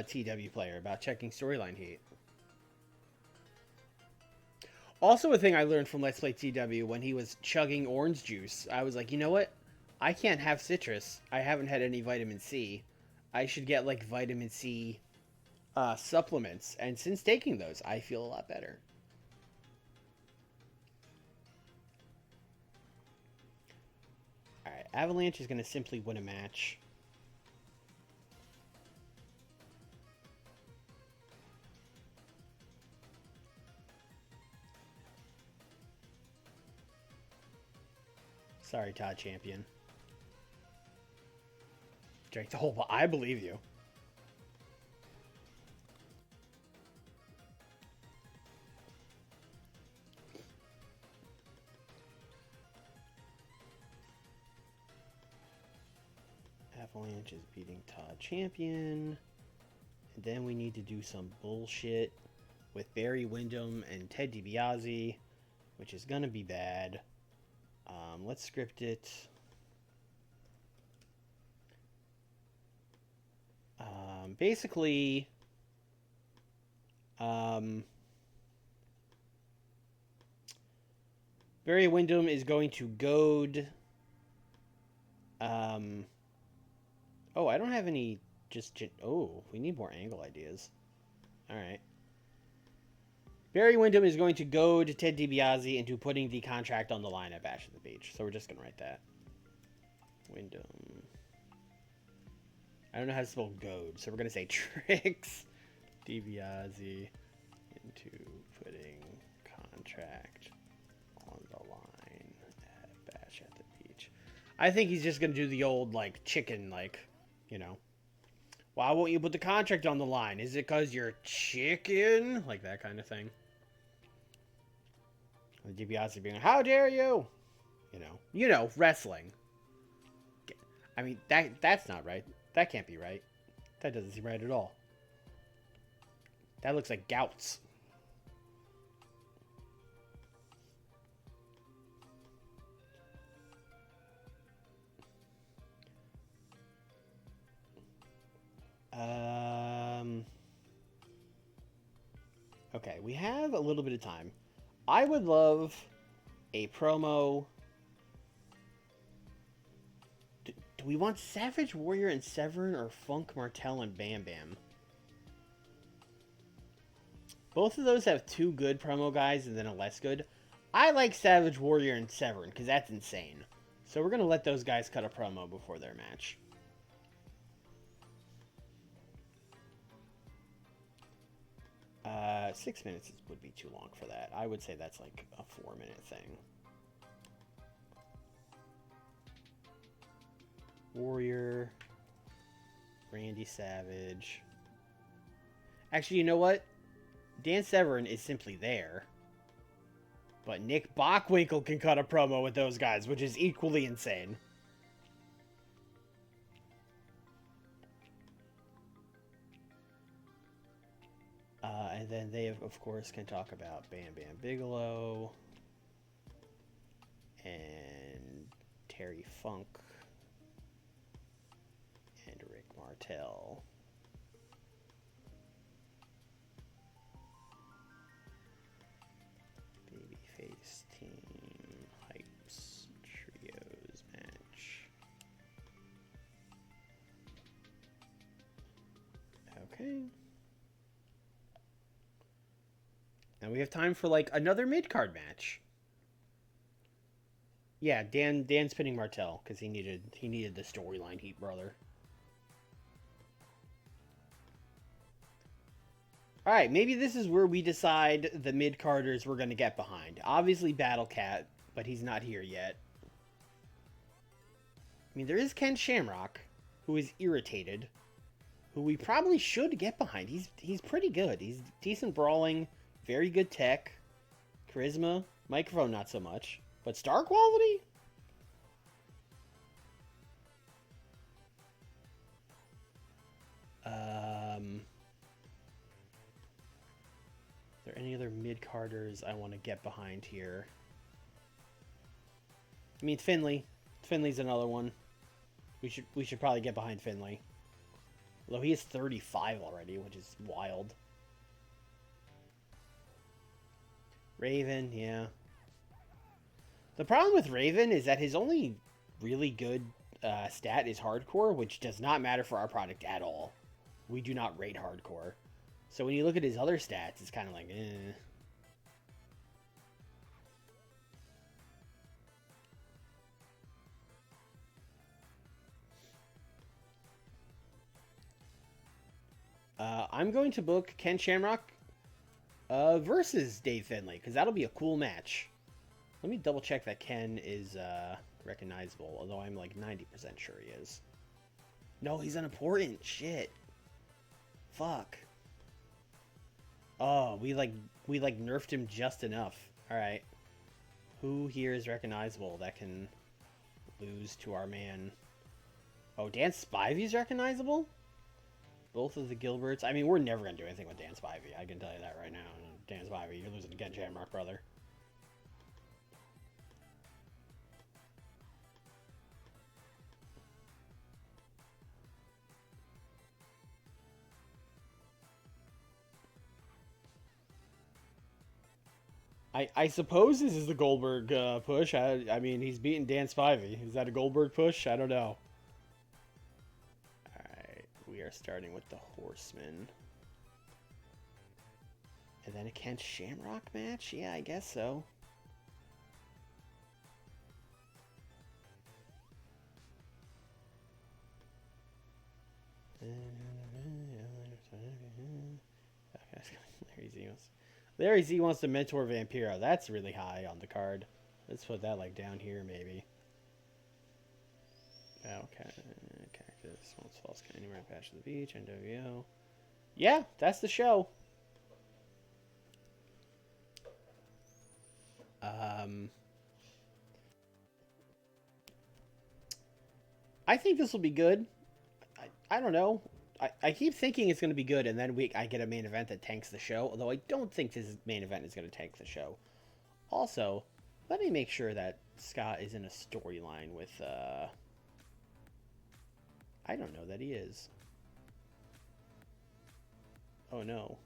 TW player about checking storyline heat. Also, a thing I learned from Let's Play TW when he was chugging orange juice, I was like, you know what? I can't have citrus. I haven't had any vitamin C. I should get like vitamin C supplements. And since taking those, I feel a lot better. Alright, Avalanche is going to simply win a match. Sorry, Todd Champion. Drank the whole bottle. I believe you. Avalanche is beating Todd Champion. And then we need to do some bullshit with Barry Windham and Ted DiBiase, which is going to be bad. Let's script it. Basically, Barry Windham is going to goad... oh, I don't have any Oh, we need more angle ideas. All right. Barry Windham is going to goad Ted DiBiase into putting the contract on the line at Bash at the Beach. So we're just going to write that. Windham. I don't know how to spell goad, so we're going to say tricks DiBiase into putting contract on the line at Bash at the Beach. I think he's just going to do the old, like, chicken, like, you know. Why won't you put the contract on the line? Is it because you're chicken? Like that kind of thing. And DiBiase being like, how dare you? You know, wrestling. I mean, that's not right. That can't be right. That doesn't seem right at all. That looks like gouts. Okay, we have a little bit of time. I would love a promo. Do we want Savage Warrior and Severn or Funk Martel and Bam Bam? Both of those have two good promo guys and then a less good. I like Savage Warrior and Severn because that's insane. So we're going to let those guys cut a promo before their match. Uh, 6 minutes would be too long for that. I would say that's like a 4-minute thing. Warrior, Randy Savage. Actually, you know what? Dan Severn is simply there. But Nick Bockwinkel can cut a promo with those guys, which is equally insane. And then they, of course, can talk about Bam Bam Bigelow and Terry Funk and Rick Martel. Babyface Team Hypes Trios match. Okay. Now we have time for like another mid-card match. Yeah, Dan's pinning Martel because he needed the storyline heat, brother. All right, maybe this is where we decide the mid-carders we're going to get behind. Obviously Battle Cat, but he's not here yet. I mean, there is Ken Shamrock, who is irritated, who we probably should get behind. He's pretty good. He's decent brawling. Very good tech, charisma, microphone not so much, but star quality? Are there any other mid-carders I want to get behind here? I mean, Finlay. Finlay's another one. We should probably get behind Finlay. Although he is 35 already, which is wild. Raven, yeah. The problem with Raven is that his only really good stat is hardcore, which does not matter for our product at all. We do not rate hardcore. So when you look at his other stats, it's kind of like, eh. I'm going to book Ken Shamrock versus Dave Finlay, because that'll be a cool match. Let me double check that Ken is recognizable, although I'm like 90% sure he is. No, he's unimportant. Shit. Fuck. Oh, we nerfed him just enough. Alright. Who here is recognizable that can lose to our man? Oh, Dan Spivey's recognizable? Both of the Gilberts. I mean, we're never going to do anything with Dan Spivey. I can tell you that right now. Dan Spivey, you're losing to Ken Shamrock, brother. I suppose this is the Goldberg push. I mean, he's beating Dan Spivey. Is that a Goldberg push? I don't know. Alright, we we are starting with the Horsemen. And then a Kent Shamrock match? Yeah, I guess so. Larry Z wants to mentor Vampiro. That's really high on the card. Let's put that like down here maybe. Okay. Cactus wants false anywhere patch of the beach. NWO. Yeah, that's the show. I think this will be good. I don't know. I keep thinking it's going to be good, and then I get a main event that tanks the show. Although I don't think this main event is going to tank the show. Also, let me make sure that Scott is in a storyline with. I don't know that he is. Oh no.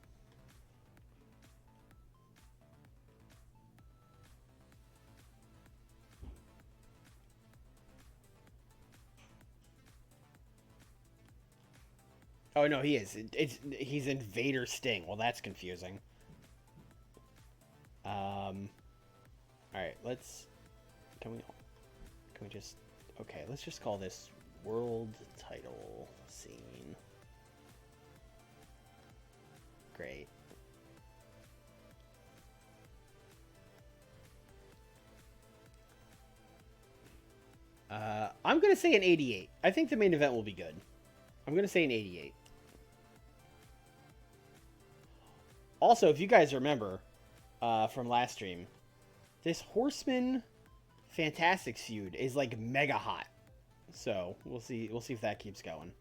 Oh no, he is. He's in Vader Sting. Well, that's confusing. All right, let's. Can we just? Okay, let's just call this World Title Scene. Great. I'm gonna say an 88. I think the main event will be good. I'm gonna say an 88. Also, if you guys remember from last stream, this Horseman Fantastics feud is like mega hot. So we'll see. We'll see if that keeps going.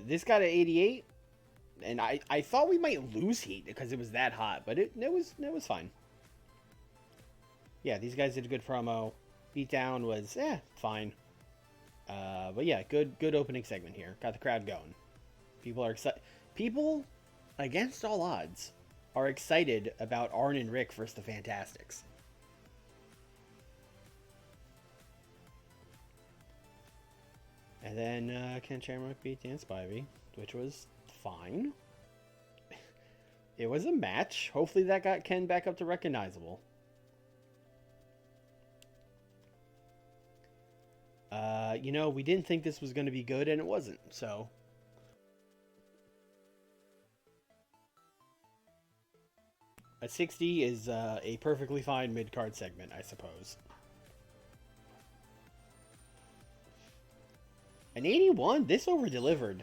This got an 88, and I thought we might lose heat because it was that hot, but it was fine. Yeah, these guys did a good promo. Beatdown was fine. But yeah, good opening segment here. Got the crowd going. People are excited. People, against all odds, are excited about Arn and Rick versus the Fantastics. And then Ken Shamrock beat Dan Spivey, which was fine. It was a match. Hopefully that got Ken back up to recognizable. We didn't think this was going to be good, and it wasn't, so. A 60 is a perfectly fine mid-card segment, I suppose. An 81? This over-delivered.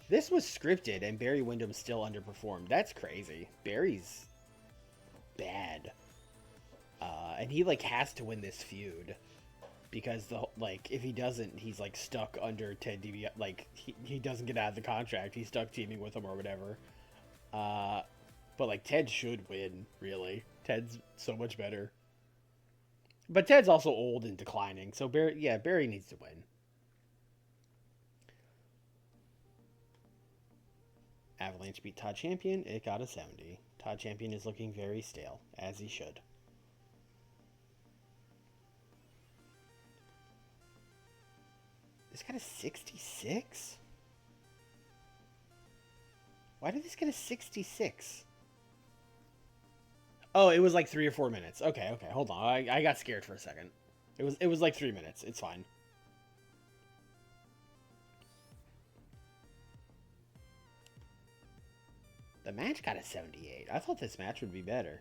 This was scripted, and Barry Windham still underperformed. That's crazy. Barry's bad. And he, has to win this feud. Because, if he doesn't, he's, stuck under Ted DiBiase. He doesn't get out of the contract. He's stuck teaming with him or whatever. But, Ted should win, really. Ted's so much better. But Ted's also old and declining. So, Barry needs to win. Avalanche beat Todd Champion. It got a 70. Todd Champion is looking very stale, as he should. This got a 66? Why did this get a 66? Oh, it was 3 or 4 minutes. Okay, hold on. I got scared for a second. It was 3 minutes. It's fine. The match got a 78. I thought this match would be better.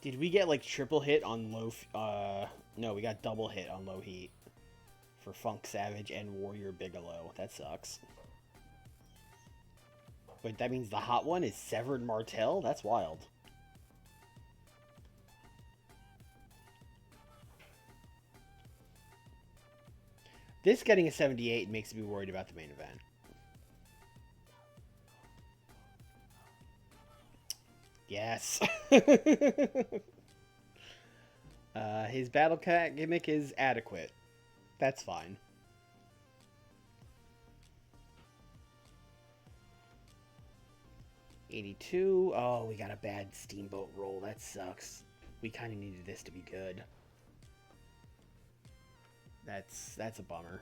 Did we get triple hit on low? No, we got double hit on low heat for Funk Savage and Warrior Bigelow. That sucks. Wait, that means the hot one is Severed Martel? That's wild. This getting a 78 makes me worried about the main event. Yes. His Battle Cat gimmick is adequate. That's fine. 82. Oh, we got a bad Steamboat roll. That sucks. We kind of needed this to be good. That's a bummer.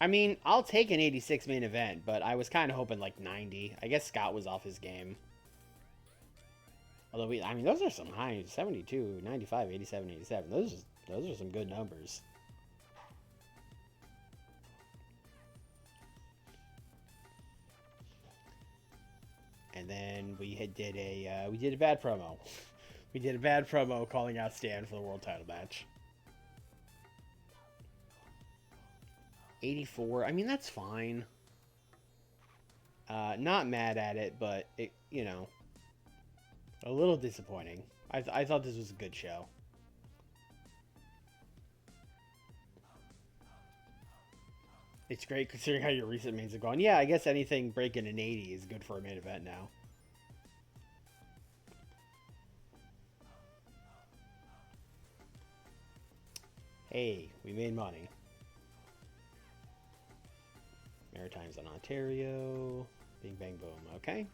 I mean, I'll take an 86 main event, but I was kind of hoping like 90. I guess Scott was off his game. Although I mean, those are some high 72, 95, 87, 87. Those are some good numbers. And then we did a bad promo. We did a bad promo calling out Stan for the world title match. 84. I mean, that's fine. Not mad at it, but it, you know, a little disappointing. I thought this was a good show. It's great considering how your recent mains have gone. Yeah, I guess anything breaking an 80 is good for a main event now. Hey, we made money. Maritimes on Ontario. Bing, bang, boom. Okay.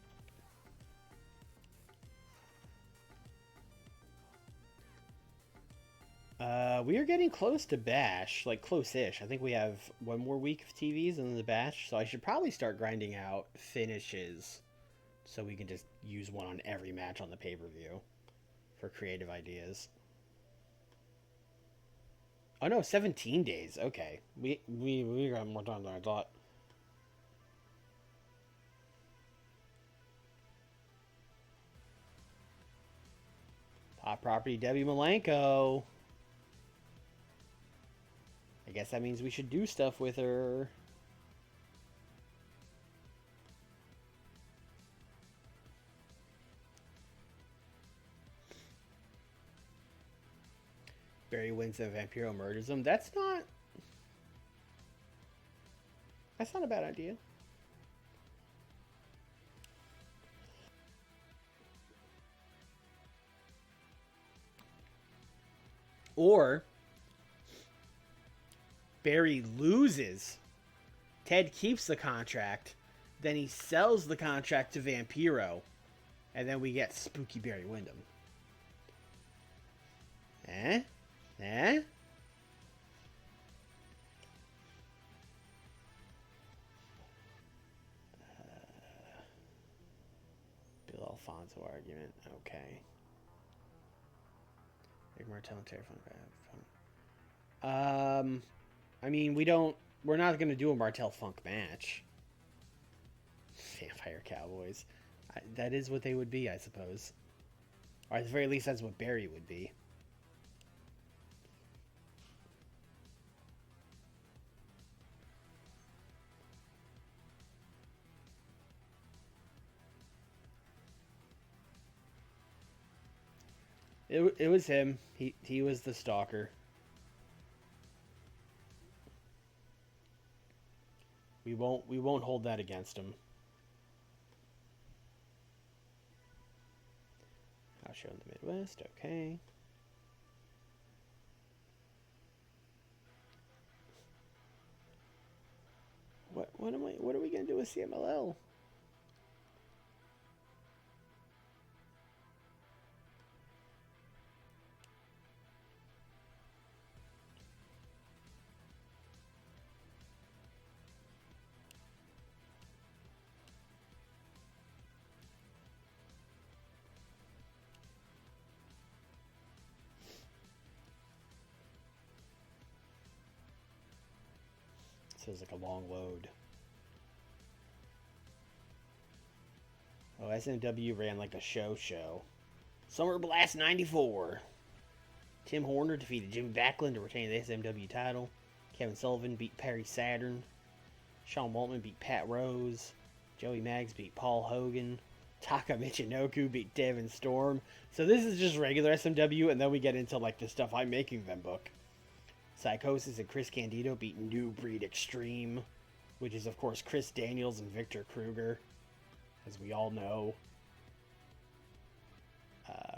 We are getting close to Bash, like close-ish. I think we have one more week of TVs and then the Bash, so I should probably start grinding out finishes so we can just use one on every match on the pay-per-view for creative ideas. Oh no, 17 days. Okay. We got more time than I thought. Hot property Debbie Malenko. I guess that means we should do stuff with her. Barry wins and Vampiro murders him. That's not a bad idea. Or Barry loses. Ted keeps the contract. Then he sells the contract to Vampiro. And then we get Spooky Barry Windham. Eh? Eh? Bill Alfonso argument. Okay. Big Martel and Terrifying. I mean, we're not going to do a Martel Funk match. Vampire Cowboys. That is what they would be, I suppose. Or at the very least, that's what Barry would be. It was him. He was the stalker. We won't hold that against him. House show in the Midwest. Okay. What are we gonna do with CMLL? Feels like a long load. Oh, SMW ran like a show. Summer Blast 94. Tim Horner defeated Jimmy Backlund to retain the SMW title. Kevin Sullivan beat Perry Saturn. Sean Waltman beat Pat Rose. Joey Maggs beat Paul Hogan. Taka Michinoku beat Devin Storm. So this is just regular SMW, and then we get into like the stuff I'm making them book. Psychosis and Chris Candido beat New Breed Extreme, which is of course Chris Daniels and Victor Kruger, as we all know.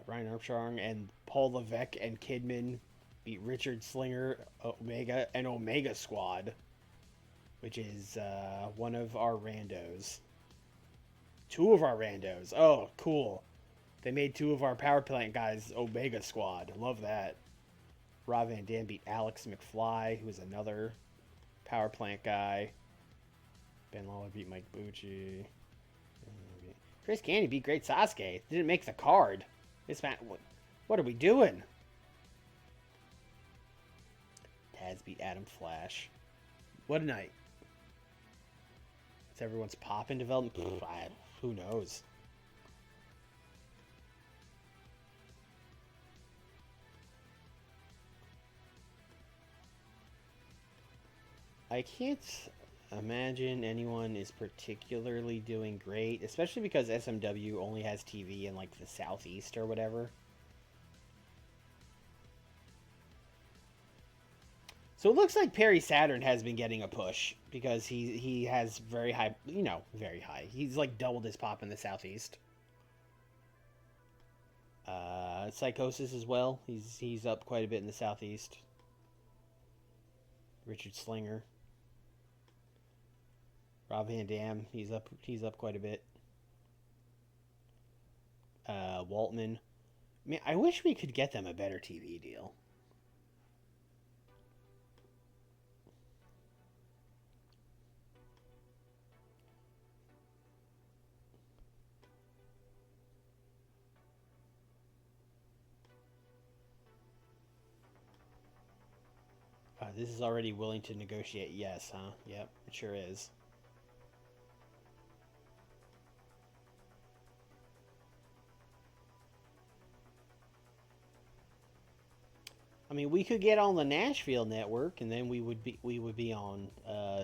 Ryan Armstrong and Paul Levesque and Kidman beat Richard Slinger, Omega, and Omega Squad. which is one of our randos. Two of our randos. Oh, cool. They made two of our power plant guys Omega Squad. Love that. Rob Van Dam beat Alex McFly, who is another power plant guy. Ben Lawler beat Mike Bucci. Chris Candy beat Great Sasuke. Didn't make the card. This man, what are we doing? Taz beat Adam Flash. What a night. It's everyone's pop in development. Who knows? I can't imagine anyone is particularly doing great, especially because SMW only has TV in like the southeast or whatever. So it looks like Perry Saturn has been getting a push because he has very high, very high. He's like doubled his pop in the southeast. Psychosis as well. He's up quite a bit in the southeast. Richard Slinger. Rob Van Dam, he's up quite a bit. Waltman. Man, I wish we could get them a better TV deal. This is already willing to negotiate. Yes, huh? Yep, it sure is. I mean, we could get on the Nashville network, and then we would be on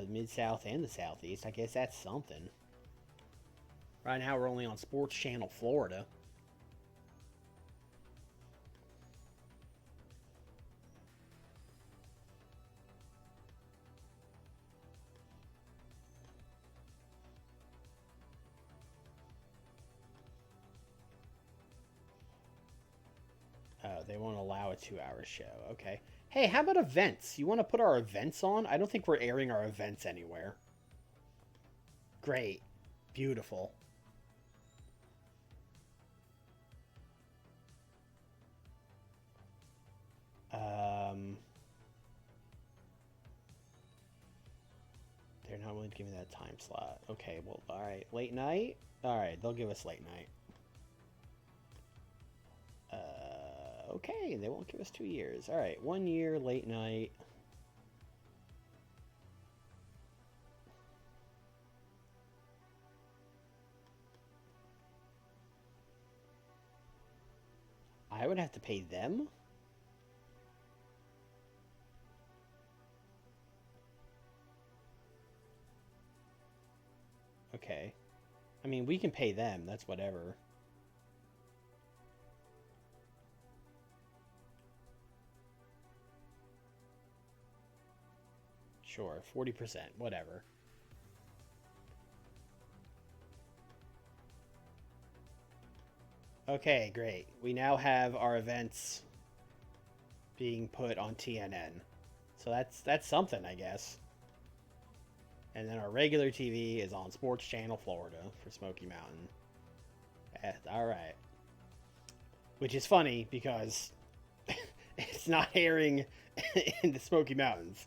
Mid South and the Southeast. I guess that's something. Right now, we're only on Sports Channel Florida. Oh, they won't allow a 2-hour show. Okay. Hey, how about events? You want to put our events on? I don't think we're airing our events anywhere. Great. Beautiful. They're not willing to give me that time slot. Okay, well, all right. Late night? All right, they'll give us late night. Okay, they won't give us 2 years. All right, 1 year, late night. I would have to pay them? Okay. I mean, we can pay them. That's whatever. Sure, 40%. Whatever. Okay, great. We now have our events being put on TNN. So that's something, I guess. And then our regular TV is on Sports Channel Florida for Smoky Mountain. All right. Which is funny because it's not airing in the Smoky Mountains.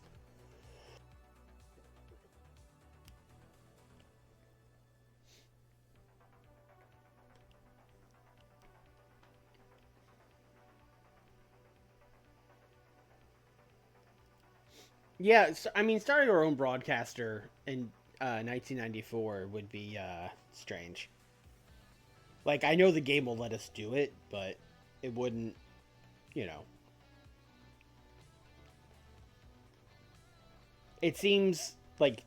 Yeah, I mean, starting our own broadcaster in 1994 would be strange. Like, I know the game will let us do it, but it wouldn't, you know. It seems like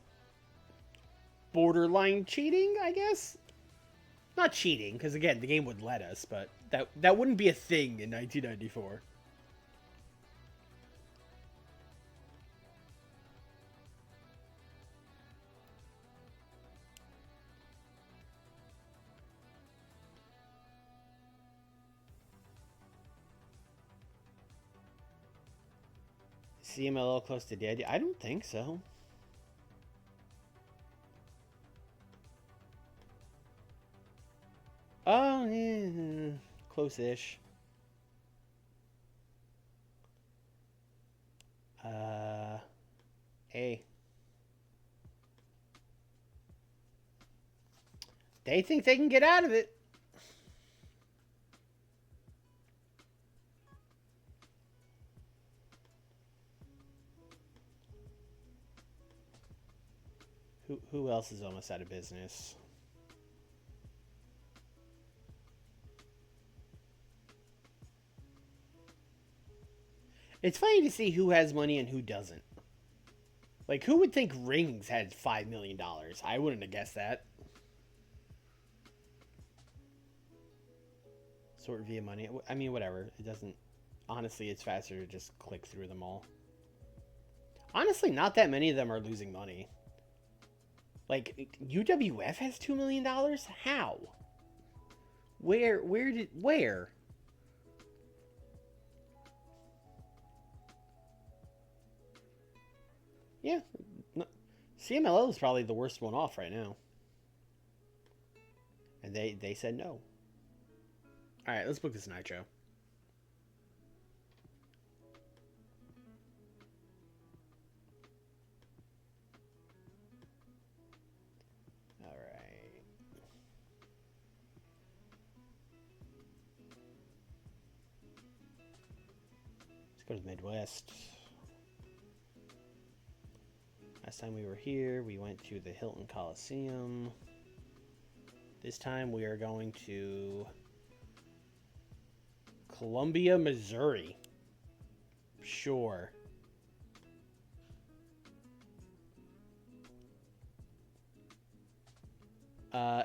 borderline cheating, I guess. Not cheating, because again, the game would let us, but that wouldn't be a thing in 1994. CMLL close to dead? I don't think so. Well, close-ish. Hey. They think they can get out of it. Who else is almost out of business? It's funny to see who has money and who doesn't. Like, who would think Rings had $5 million? I wouldn't have guessed that. Sort via money. I mean, whatever. It doesn't... Honestly, it's faster to just click through them all. Honestly, not that many of them are losing money. Like, UWF has $2 million? How? Where? Yeah. CMLL is probably the worst one off right now. And they said no. Alright, let's book this Nitro. Alright. Let's go to the Midwest. Last time we were here, we went to the Hilton Coliseum. This time we are going to Columbia, Missouri. Sure.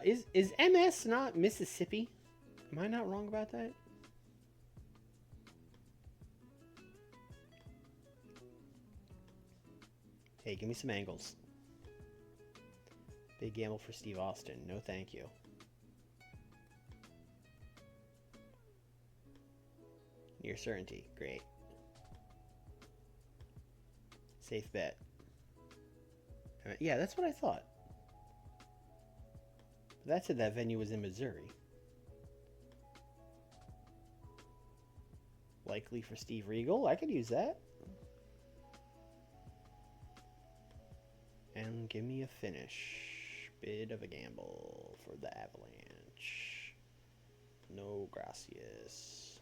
Is MS not Mississippi? Am I not wrong about that? Hey, give me some angles. Big gamble for Steve Austin. No, thank you. Near certainty. Great. Safe bet. Yeah, that's what I thought. That said that venue was in Missouri. Likely for Steve Regal. I could use that. And give me a finish. Bit of a gamble for the Avalanche. No gracias.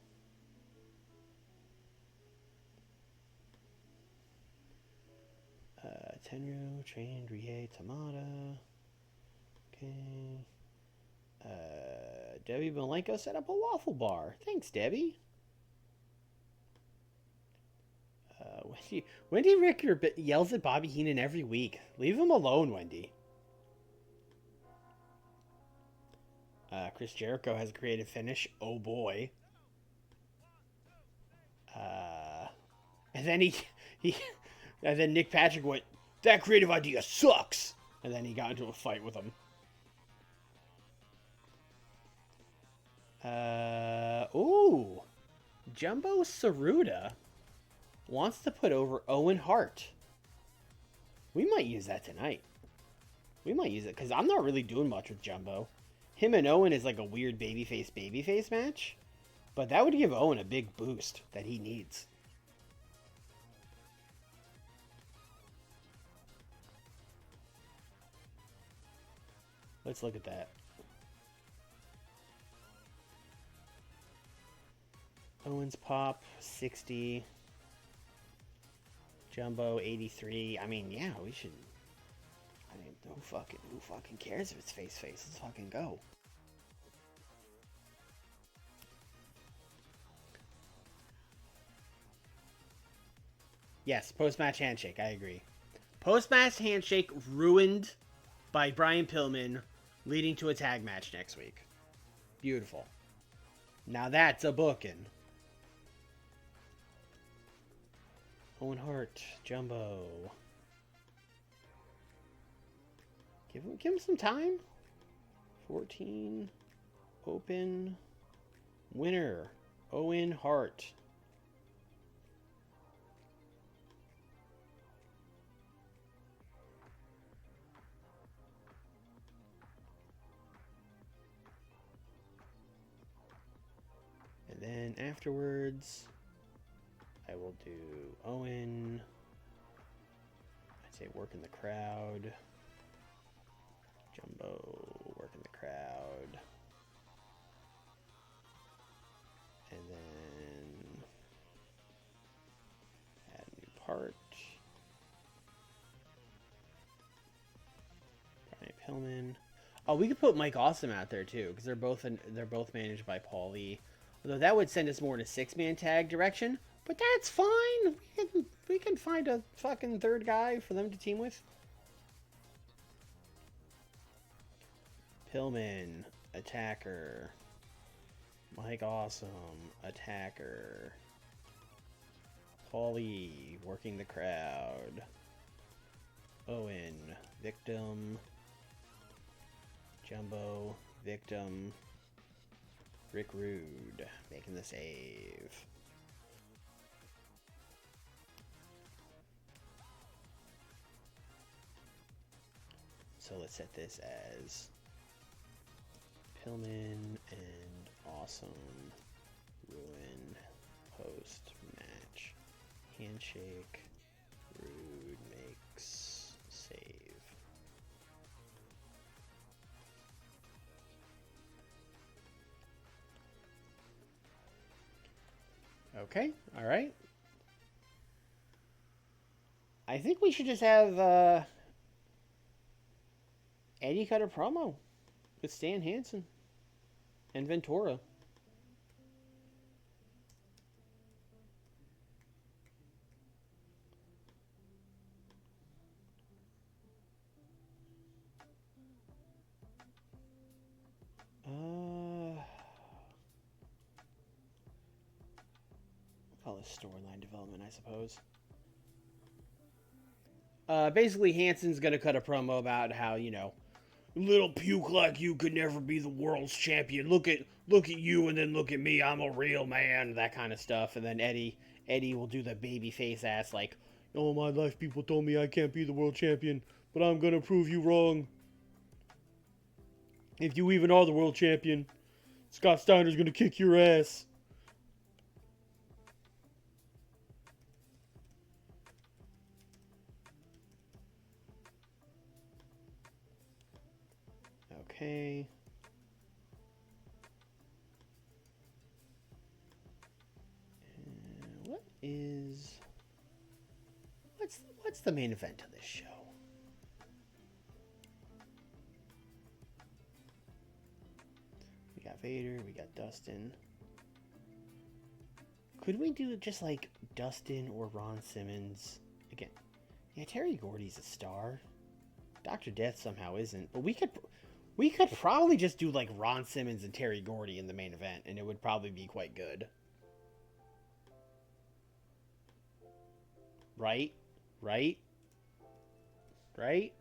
Tenryu, trained Rie Tamada. Okay. Debbie Malenko set up a waffle bar. Thanks, Debbie. Wendy Ricker yells at Bobby Heenan every week. Leave him alone, Wendy. Chris Jericho has a creative finish. Oh boy. And then and then Nick Patrick went, "That creative idea sucks." And then he got into a fight with him. Ooh. Jumbo Saruda wants to put over Owen Hart. We might use that tonight. We might use it, because I'm not really doing much with Jumbo. Him and Owen is like a weird babyface match. But that would give Owen a big boost that he needs. Let's look at that. Owens pop 60. Jumbo 83. I mean, yeah, we should. I mean, who fucking cares if it's face? Let's fucking go. Yes, post-match handshake. I agree. Post-match handshake ruined by Brian Pillman, leading to a tag match next week. Beautiful. Now that's a booking. Owen Hart, Jumbo. Give him some time. 14. Open. Winner. Owen Hart. then afterwards, I will do Owen. I'd say work in the crowd. Jumbo, work in the crowd. And then add a new part. Brian Pillman. Oh, we could put Mike Awesome out there too, because they're both managed by Paulie. Although that would send us more in a 6-man tag direction, but that's fine. We can find a fucking third guy for them to team with. Pillman, attacker. Mike Awesome, attacker. Paulie, working the crowd. Owen, victim. Jumbo, victim. Rick Rude, making the save. So let's set this as Pillman and Awesome ruin post-match. Handshake, Rude makes save. Okay, all right. I think we should just have Eddie cut a promo with Stan Hansen and Ventura. Call this storyline development, I suppose. Basically, Hansen's gonna cut a promo about how, you know, little puke like you could never be the world's champion. Look at you, and then look at me. I'm a real man. That kind of stuff. And then Eddie will do the baby face ass like, all my life people told me I can't be the world champion, but I'm gonna prove you wrong. If you even are the world champion, Scott Steiner's gonna kick your ass. Okay. What's the main event of this show? We got Vader, we got Dustin. Could we do just like Dustin or Ron Simmons again? Yeah, Terry Gordy's a star. Dr. Death somehow isn't, but we could probably just do like Ron Simmons and Terry Gordy in the main event, and it would probably be quite good. Right? Right? Right?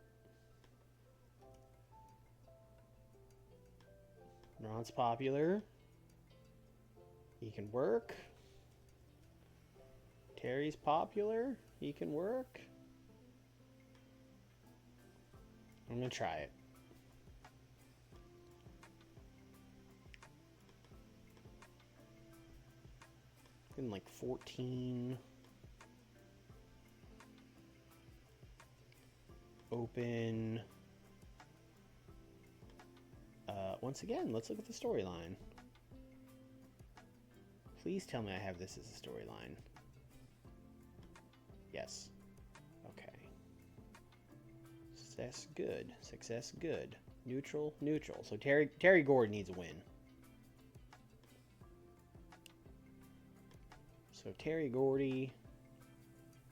Ron's popular. He can work. Terry's popular. He can work. I'm gonna try it. In like 14. Open. Once again, let's look at the storyline. Please tell me I have this as a storyline. Yes. Okay. Success, good. Success, good. Neutral, neutral. So Terry Gordy needs a win. So Terry Gordy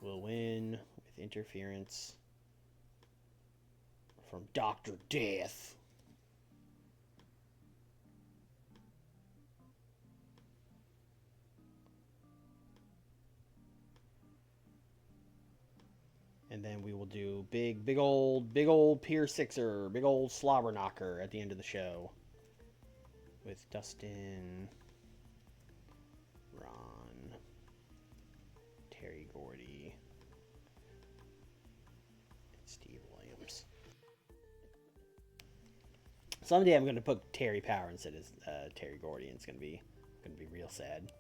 will win with interference from Dr. Death. And then we will do big old Pier Sixer, big old slobber knocker at the end of the show. With Dustin, Ron, Terry Gordy, and Steve Williams. Someday I'm going to put Terry Power instead of Terry Gordy, and it's going to be real sad.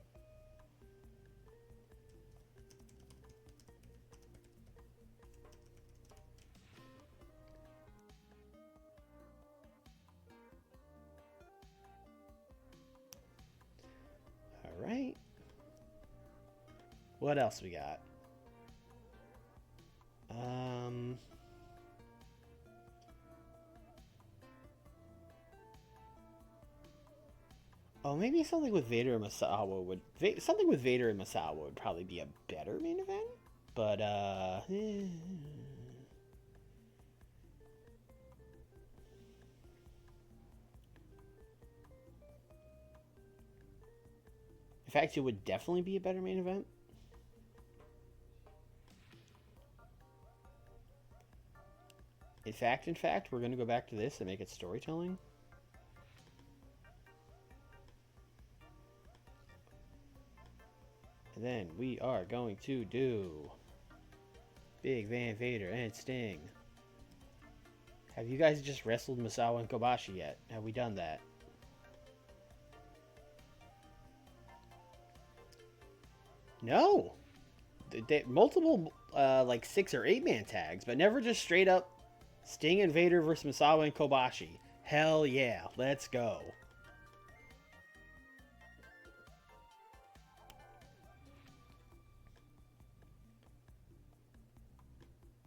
What else we got? Oh, maybe something with Vader and Masawa would... Something with Vader and Masawa would probably be a better main event. But, In fact, it would definitely be a better main event. In fact, we're going to go back to this and make it storytelling. And then we are going to do Big Van Vader and Sting. Have you guys just wrestled Misawa and Kobashi yet? Have we done that? No. Multiple, like 6 or 8 man tags, but never just straight up Sting and Vader versus Misawa and Kobashi. Hell yeah, let's go.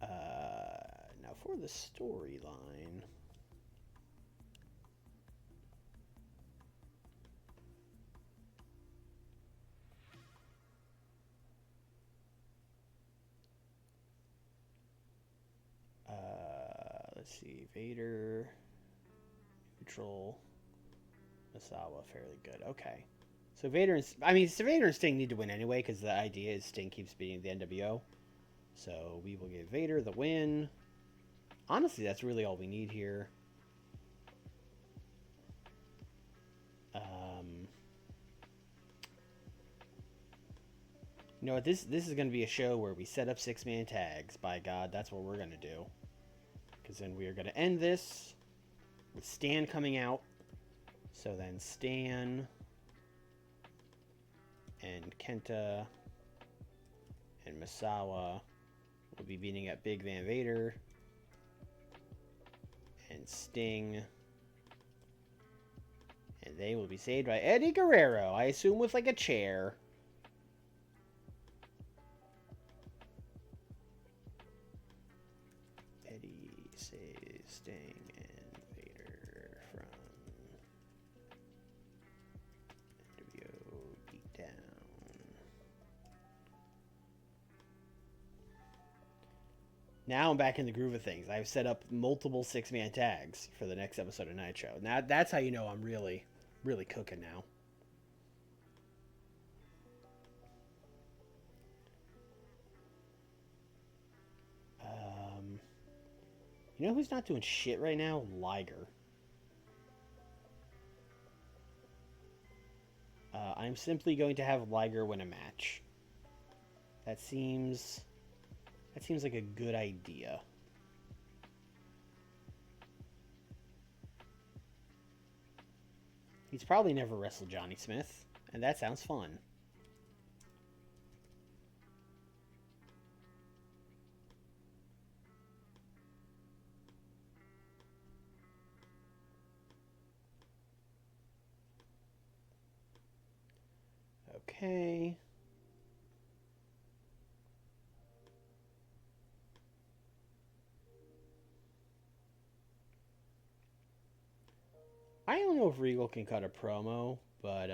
Now for the storyline. Let's see, Vader, neutral, Misawa, fairly good. Okay, so Vader and Sting need to win anyway because the idea is Sting keeps beating the NWO. So we will give Vader the win. Honestly, that's really all we need here. You know what? This is going to be a show where we set up 6-man tags. By God, that's what we're going to do. Because then we are going to end this with Stan coming out. So then Stan and Kenta and Misawa will be beating up Big Van Vader and Sting. And they will be saved by Eddie Guerrero, I assume with like a chair. Eddie saves Sting and Vader from NWO Beatdown. Now I'm back in the groove of things. I've set up multiple 6-man tags for the next episode of Nitro. Now that's how you know I'm really cooking now. You know who's not doing shit right now? Liger. I'm simply going to have Liger win a match. That seems like a good idea. He's probably never wrestled Johnny Smith, and that sounds fun. Okay. I don't know if Regal can cut a promo, but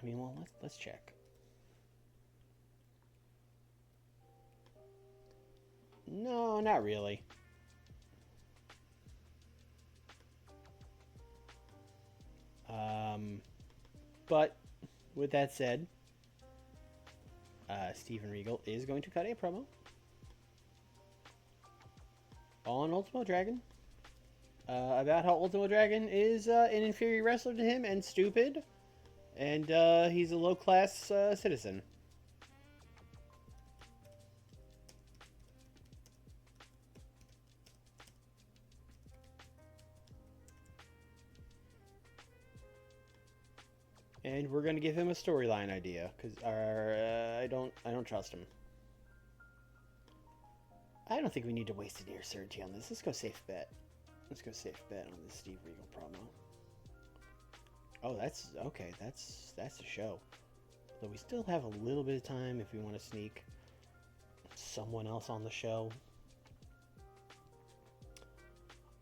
well, let's check. No, not really. But with that said, Steven Regal is going to cut a promo on Ultimo Dragon about how Ultimo Dragon is an inferior wrestler to him and stupid, and he's a low-class citizen. And we're gonna give him a storyline idea, cause I don't trust him. I don't think we need to waste a near certainty on this. Let's go safe bet. Let's go safe bet on this Steve Regal promo. Oh, that's okay. That's the show. Though we still have a little bit of time if we want to sneak someone else on the show.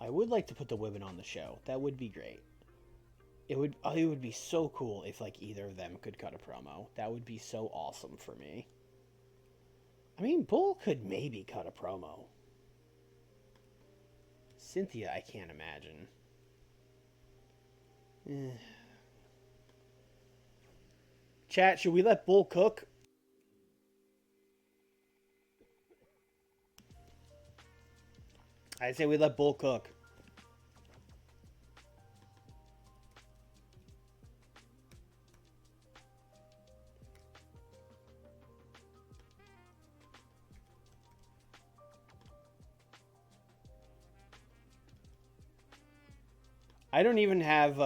I would like to put the women on the show. That would be great. It would be so cool if like either of them could cut a promo. That would be so awesome for me. I mean, Bull could maybe cut a promo. Cynthia, I can't imagine. Chat, should we let Bull cook? I say we let Bull cook. I don't even have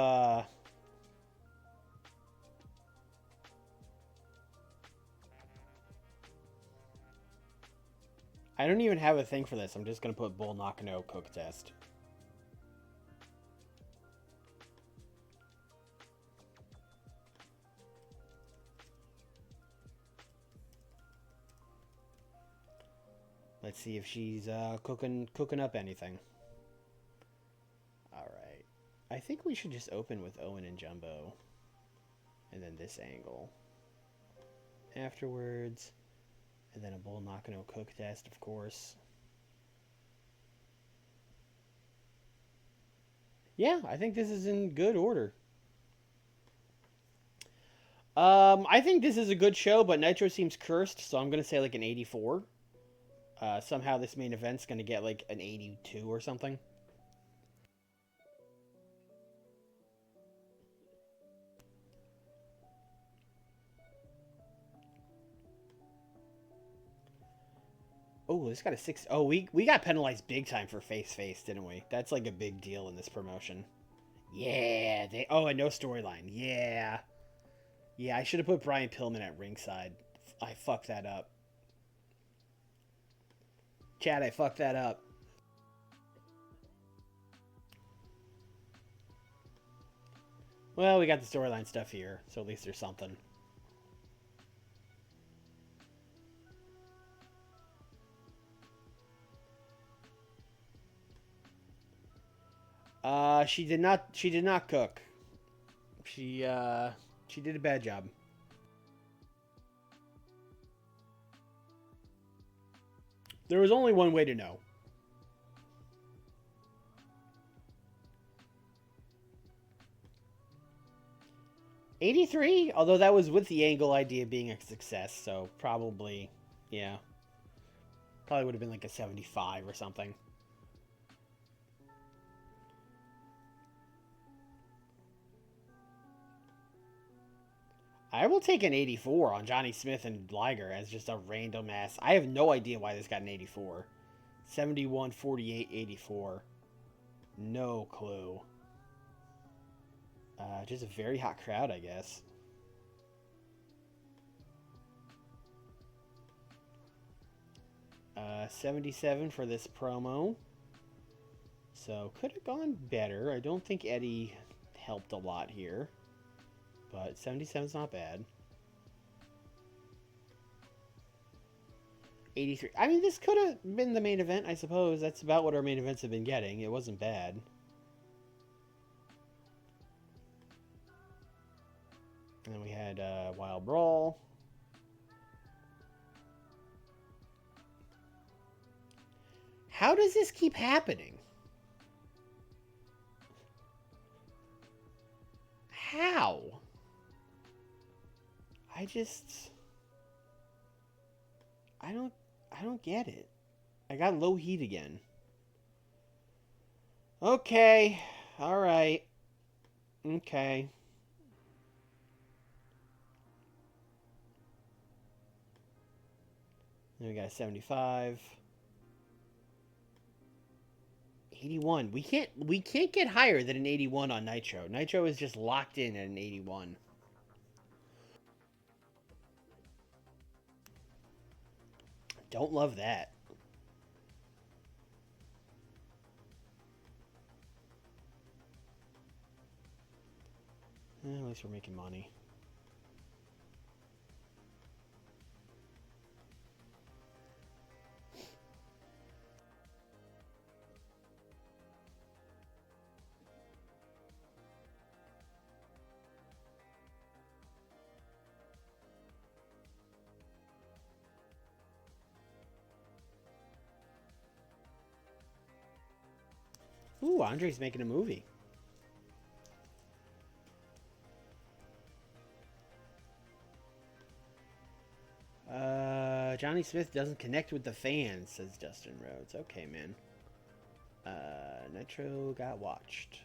I don't even have a thing for this. I'm just gonna put Bull Nakano cook test. Let's see if she's cooking up anything. All right. I think we should just open with Owen and Jumbo, and then this angle afterwards, and then a Bull Nakano cook test, of course. Yeah, I think this is in good order. I think this is a good show, but Nitro seems cursed, so I'm gonna say like an 84. Somehow this main event's gonna get like an 82 or something. Oh, this got a 6. Oh, we got penalized big time for face, didn't we? That's like a big deal in this promotion. Yeah, they. Oh, and no storyline. Yeah. Yeah, I should have put Brian Pillman at ringside. I fucked that up. Chad, I fucked that up. Well, we got the storyline stuff here, so at least there's something. She did not cook. She did a bad job. There was only one way to know. $83, although that was with the angle idea being a success, so probably, yeah. Probably would have been like a 75 or something. I will take an 84 on Johnny Smith and Liger as just a random ass. I have no idea why this got an 84. 71, 48, 84. No clue. Just a very hot crowd, I guess. Uh, 77 for this promo. So, could have gone better. I don't think Eddie helped a lot here. But 77's not bad. 83. I mean, this could have been the main event, I suppose. That's about what our main events have been getting. It wasn't bad. And then we had Wild Brawl. How does this keep happening? How? I don't get it. I got low heat again. Okay. All right. Okay. Then we got a 75. 81. We can't get higher than an 81 on Nitro. Nitro is just locked in at an 81. Don't love that. At least we're making money. Ooh, Andre's making a movie. Johnny Smith doesn't connect with the fans, says Justin Rhodes. Okay, man. Nitro got watched.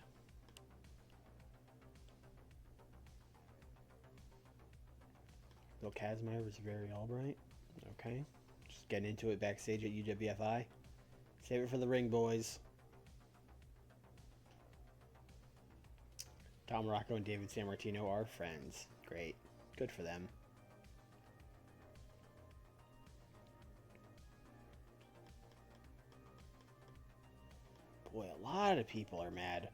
Bill Kazmaier was very alright. Okay. Just getting into it backstage at UWFI. Save it for the ring, boys. Tom Morocco and David Sammartino are friends. Great. Good for them. Boy, a lot of people are mad.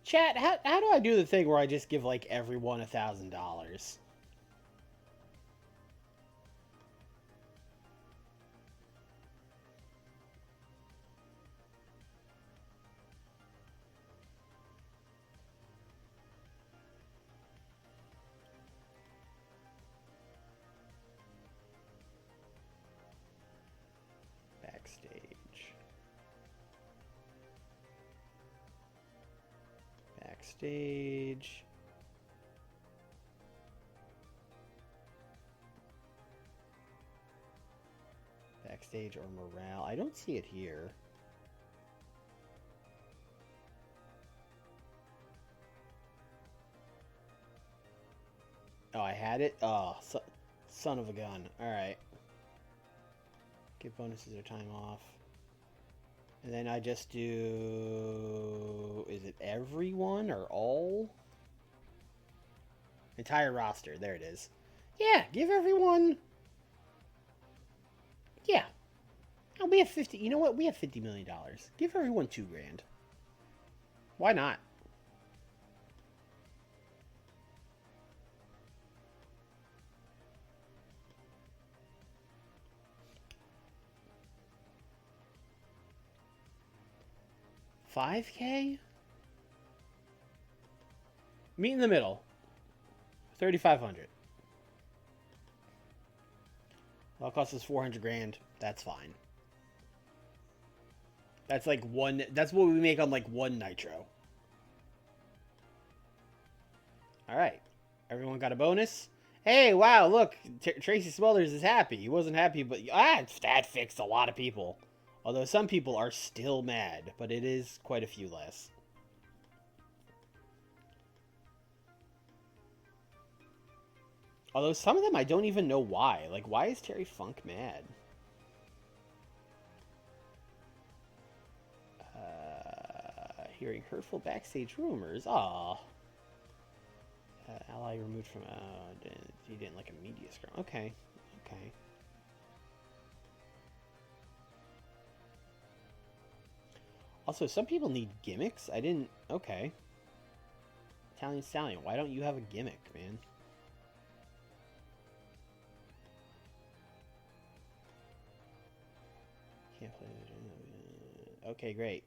Chat, how do I do the thing where I just give, like, everyone $1,000? Backstage. Backstage or morale. I don't see it here. Oh, I had it? Oh, son of a gun. Alright. Give bonuses or time off. And then I just do... Is it everyone or all? Entire roster. There it is. Yeah, give everyone... Yeah. Oh, we have 50... You know what? We have $50 million. Give everyone $2 grand. Why not? $5K? Meet in the middle. 3,500. Well, it costs us 400 grand. That's fine. That's like one... That's what we make on like one Nitro. Alright. Everyone got a bonus? Hey, wow, look. Tracy Smothers is happy. He wasn't happy, but... that fixed a lot of people. Although some people are still mad, but it is quite a few less. Although some of them I don't even know why. Like, why is Terry Funk mad? Hearing hurtful backstage rumors. Aw. Ally removed from... he didn't like a media scrum. Okay. Okay. Also, some people need gimmicks. I didn't... Okay. Italian Stallion, why don't you have a gimmick, man? Can't play... Okay, great.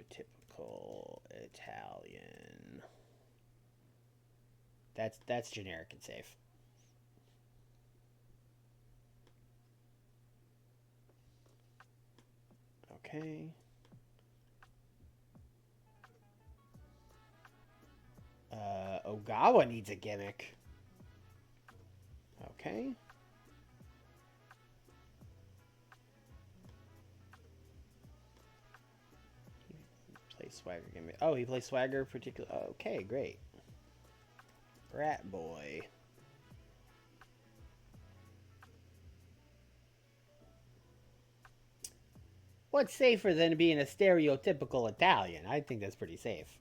Stereotypical Italian. That's generic and safe. Okay. Ogawa needs a gimmick. Okay. He plays Swagger gimmick. Oh, he plays Swagger particular. Okay, great. Rat Boy. What's safer than being a stereotypical Italian? I think that's pretty safe.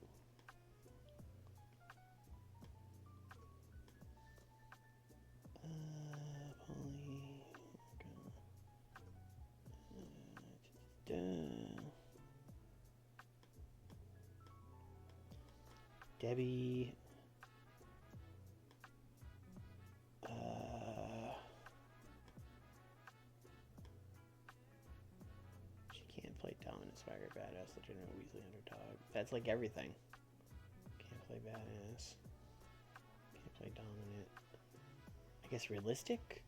Debbie. She can't play dominant Swagger badass, legitimate Weasley underdog. That's like everything. Can't play badass. Can't play dominant. I I guess realistic?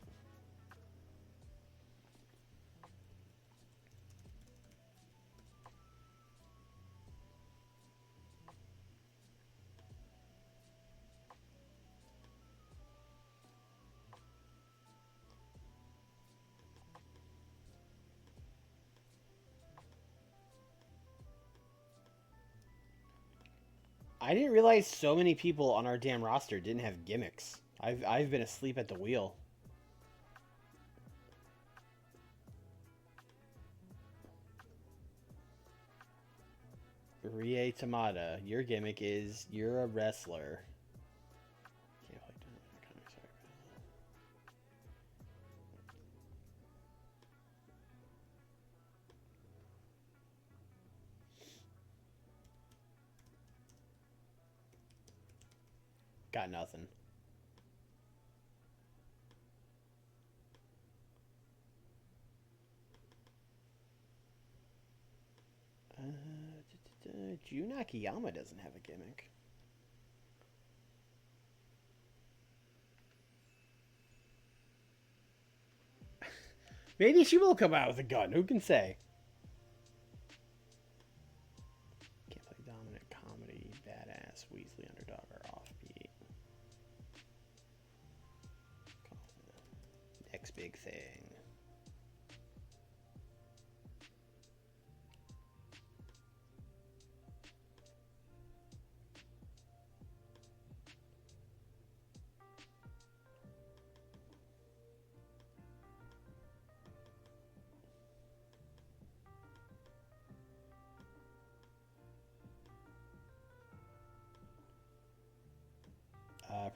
I didn't realize so many people on our damn roster didn't have gimmicks. I've been asleep at the wheel. Rie Tamada, your gimmick is you're a wrestler. Can't play Dynamite, sorry. Got nothing. Jun Akiyama doesn't have a gimmick. Maybe she will come out with a gun. Who can say? Can't play dominant comedy, badass, Weasley underdog, or offbeat. Next big thing.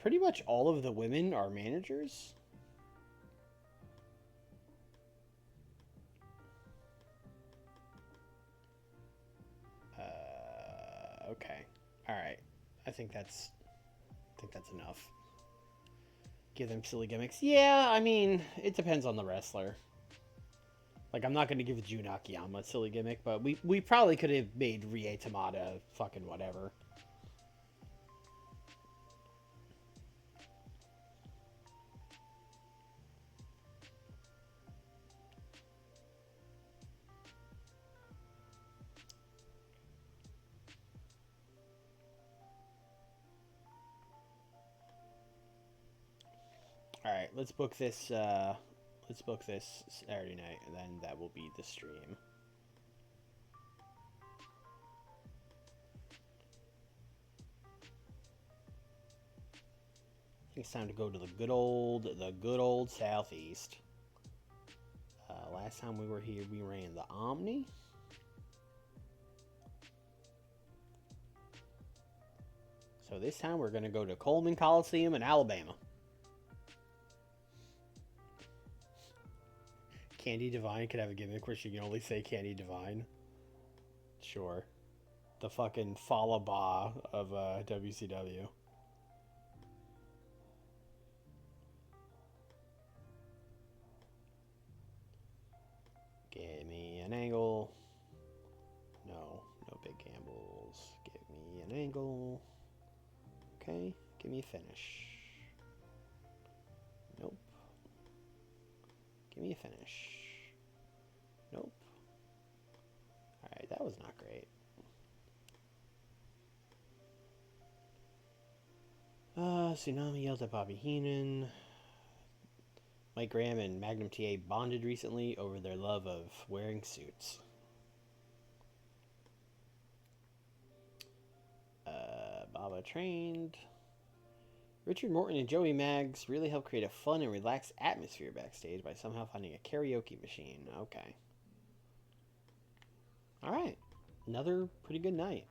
Pretty much all of the women are managers. Okay. All right. I think that's enough. Give them silly gimmicks. Yeah, I mean, it depends on the wrestler. Like, I'm not going to give Jun Akiyama a silly gimmick, but we probably could have made Rie Tamada fucking whatever. All right, let's book this. Let's book this Saturday night, and then that will be the stream. I think it's time to go to the good old Southeast. Last time we were here, we ran the Omni. So this time we're going to go to Coleman Coliseum in Alabama. Candy Divine could have a gimmick where she can only say Candy Divine. Sure. The fucking Falaba of WCW. Give me an angle. No big gambles. Give me an angle. Okay, give me a finish. Nope. Give me a finish. Nope. Alright, that was not great. Tsunami yelled at Bobby Heenan. Mike Graham and Magnum TA bonded recently over their love of wearing suits. Baba trained. Richard Morton and Joey Maggs really helped create a fun and relaxed atmosphere backstage by somehow finding a karaoke machine. Okay. Alright. Another pretty good night.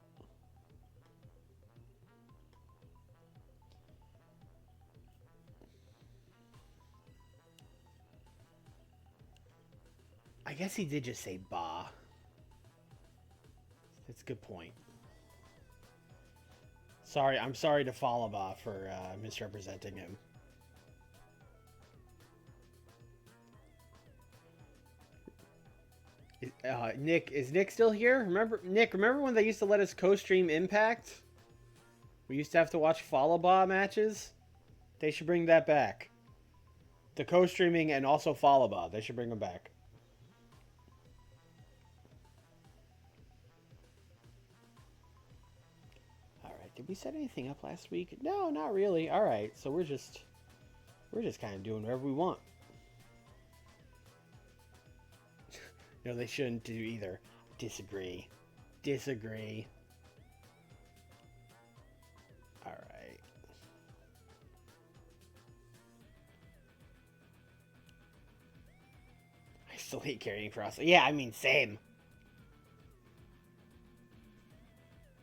I guess he did just say ba. That's a good point. Sorry, I'm sorry to Falaba for misrepresenting him. Nick, is Nick still here? Remember when they used to let us co-stream Impact? We used to have to watch Falaba matches? They should bring that back. The co-streaming and also Falaba. They should bring them back. All right. Did we set anything up last week? No, not really. All right. So we're just kind of doing whatever we want. No, they shouldn't do either. Disagree. Disagree. All right. I still hate carrying cross. Yeah, I mean, same.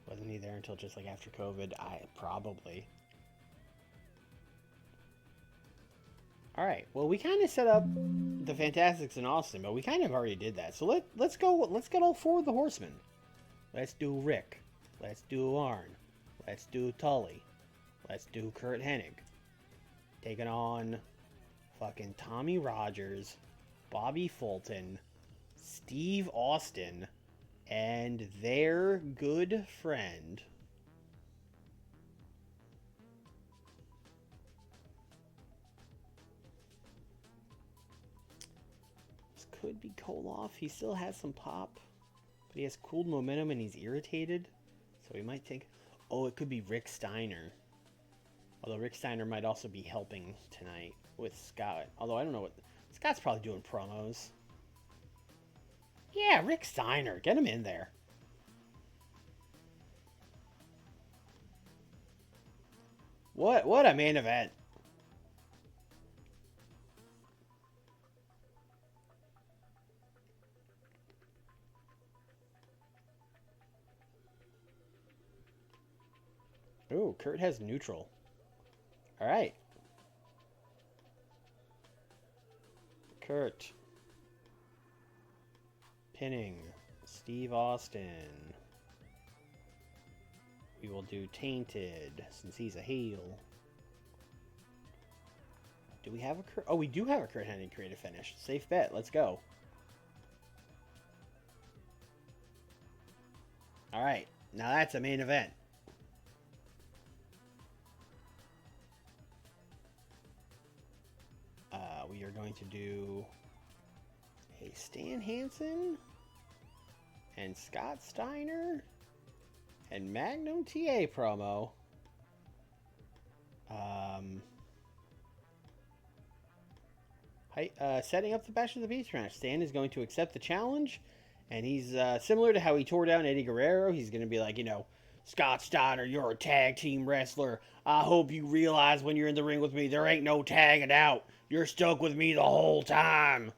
Wasn't he there until just like after COVID? Probably. All right. Well, we kind of set up the Fantastics in Austin, but we kind of already did that. So let's go. Let's get all four of the Horsemen. Let's do Rick. Let's do Arn. Let's do Tully. Let's do Kurt Hennig. Taking on fucking Tommy Rogers, Bobby Fulton, Steve Austin, and their good friend. This could be Koloff. He still has some pop, but he has cooled momentum and he's irritated. So we might think, oh, it could be Rick Steiner. Although Rick Steiner might also be helping tonight with Scott. Although I don't know what... Scott's probably doing promos. Yeah, Rick Steiner. Get him in there. What a main event. Ooh, Kurt has neutral. All right. Kurt. Pinning. Steve Austin. We will do Tainted, since he's a heel. Do we have a Kurt? Oh, we do have a Kurt Hennig creative finish. Safe bet. Let's go. All right. Now that's a main event. We are going to do a Stan Hansen and Scott Steiner and Magnum TA promo. Setting up the Bash of the Beach match. Stan is going to accept the challenge, and he's similar to how he tore down Eddie Guerrero. He's going to be like, you know, Scott Steiner, you're a tag team wrestler. I hope you realize when you're in the ring with me, there ain't no tagging out. You're stuck with me the whole time.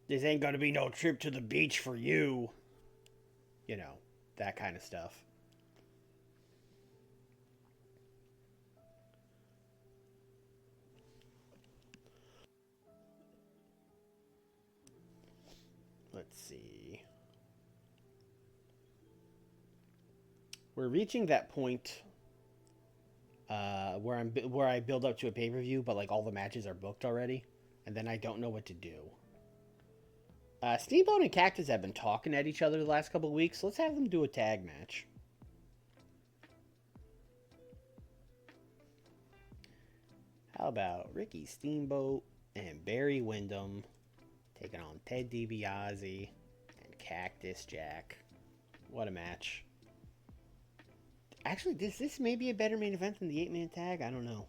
This ain't gonna be no trip to the beach for you. You know, that kind of stuff. Let's see. We're reaching that point where I build up to a pay-per-view, but like all the matches are booked already, and then I don't know what to do. Steamboat and Cactus have been talking at each other the last couple of weeks. Let's have them do a tag match. How about Ricky Steamboat and Barry Windham taking on Ted DiBiase and Cactus Jack? What a match. Actually, this may be a better main event than the 8-man tag. I don't know.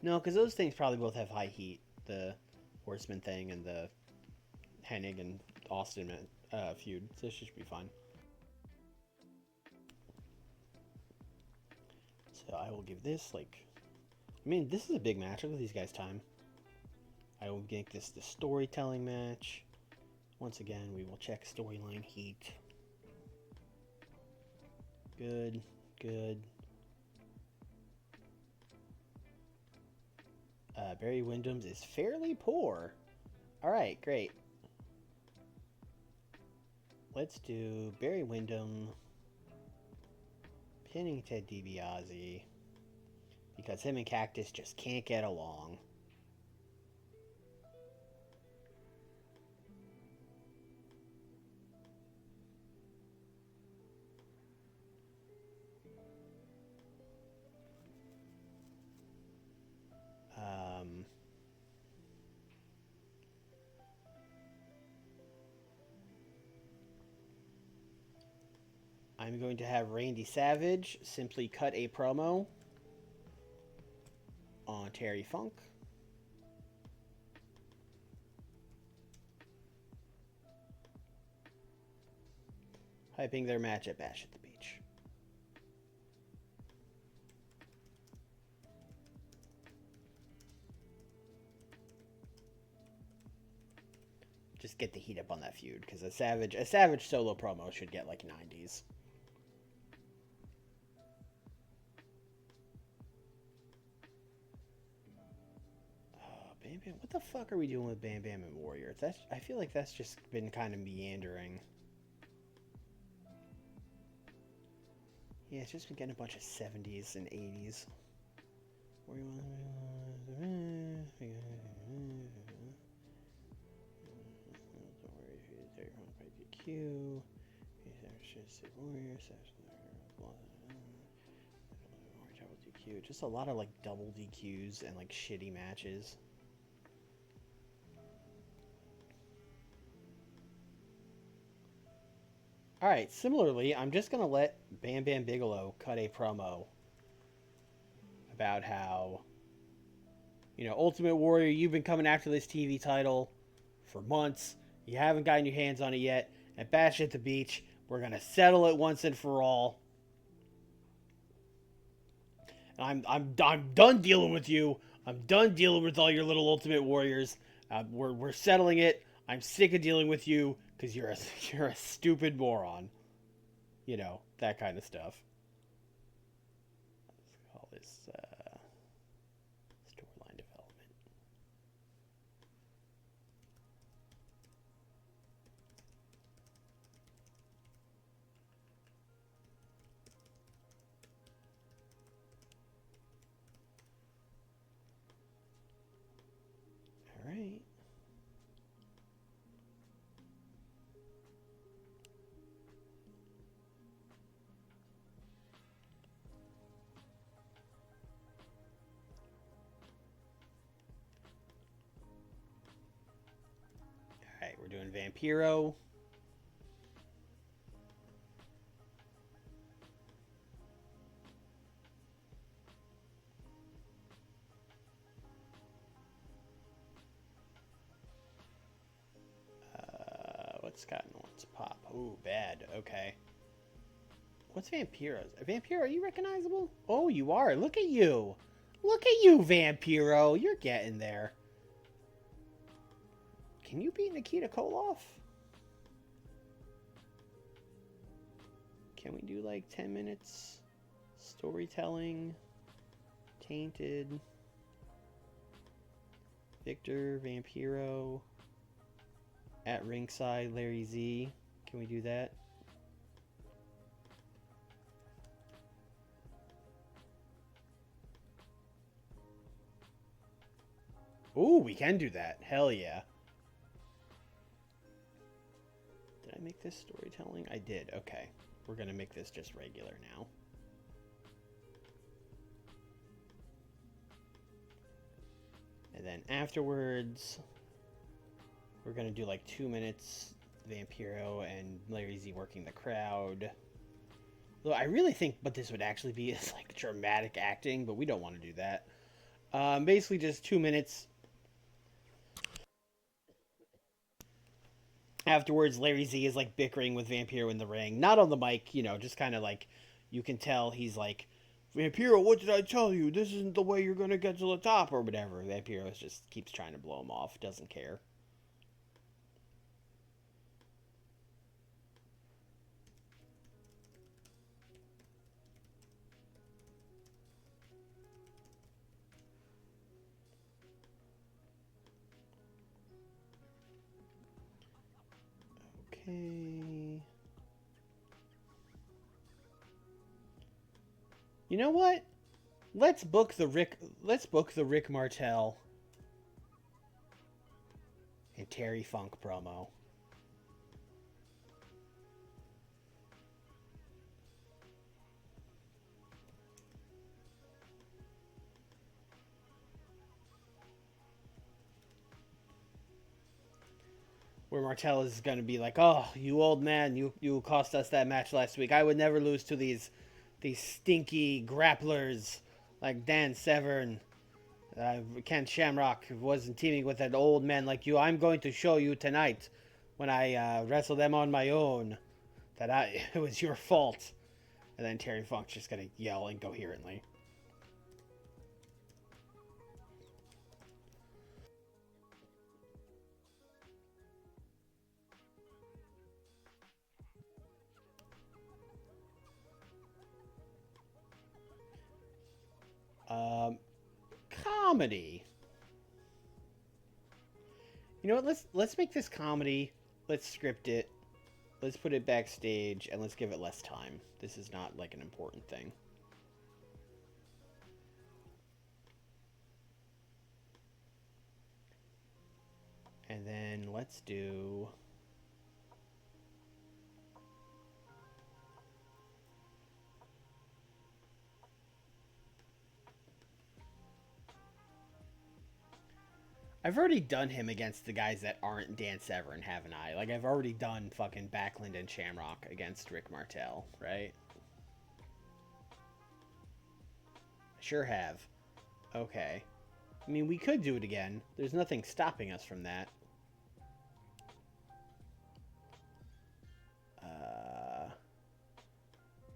No, because those things probably both have high heat. The Horseman thing and the Hennig and Austin feud. So this should be fun. So I will give this, like... I mean, this is a big match. Look at these guys' time. I will make this the storytelling match. Once again, we will check storyline heat. Good. Good. Barry Windham's is fairly poor. Alright, great. Let's do Barry Windham pinning Ted DiBiase. because him and Cactus just can't get along. I'm going to have Randy Savage simply cut a promo on Terry Funk. Hyping their match at Bash at the Beach. Just get the heat up on that feud, because a Savage solo promo should get like 90s. Bam Bam, what the fuck are we doing with Bam Bam and Warrior? I feel like that's just been kind of meandering. Yeah, it's just been getting a bunch of 70s and 80s. Just a lot of like double DQs and like shitty matches. Alright, similarly, I'm just going to let Bam Bam Bigelow cut a promo about how, you know, Ultimate Warrior, you've been coming after this TV title for months. You haven't gotten your hands on it yet. At Bash at the Beach, we're going to settle it once and for all. I'm done dealing with you. I'm done dealing with all your little Ultimate Warriors. We're settling it. I'm sick of dealing with you because you're a stupid moron. You know, that kind of stuff. Let's call this storyline development. All right. Alright, we're doing Vampiro. What's Scott wants pop? Ooh, bad. Okay. What's Vampiro's? Vampiro, are you recognizable? Oh, you are. Look at you. Look at you, Vampiro. You're getting there. Can you beat Nikita Koloff? Can we do like 10 minutes? Storytelling. Tainted. Victor, Vampiro. At ringside, Larry Z. Can we do that? Ooh, we can do that. Hell yeah. Did I make this storytelling? I did. Okay. We're going to make this just regular now. And then afterwards, we're going to do like 2 minutes Vampiro and Larry Z working the crowd. Though I really think what this would actually be is like dramatic acting, but we don't want to do that. Basically just 2 minutes. Afterwards, Larry Z is like bickering with Vampiro in the ring. Not on the mic, you know, just kind of like you can tell he's like, Vampiro, what did I tell you? This isn't the way you're going to get to the top or whatever. Vampiro just keeps trying to blow him off, doesn't care. Okay. You know what? Let's book the Rick Martel and Terry Funk promo. Where Martel is going to be like, "Oh, you old man, you cost us that match last week. I would never lose to these stinky grapplers like Dan Severn. Ken Shamrock wasn't teaming with an old man like you. I'm going to show you tonight when I wrestle them on my own that it was your fault." And then Terry Funk's just going to yell incoherently. Comedy. You know what? Let's make this comedy. Let's script it. Let's put it backstage, and let's give it less time. This is not like an important thing. And then let's do... I've already done him against the guys that aren't Dan Severn, haven't I? Like, I've already done fucking Backlund and Shamrock against Rick Martel, right? I sure have. Okay. I mean, we could do it again. There's nothing stopping us from that.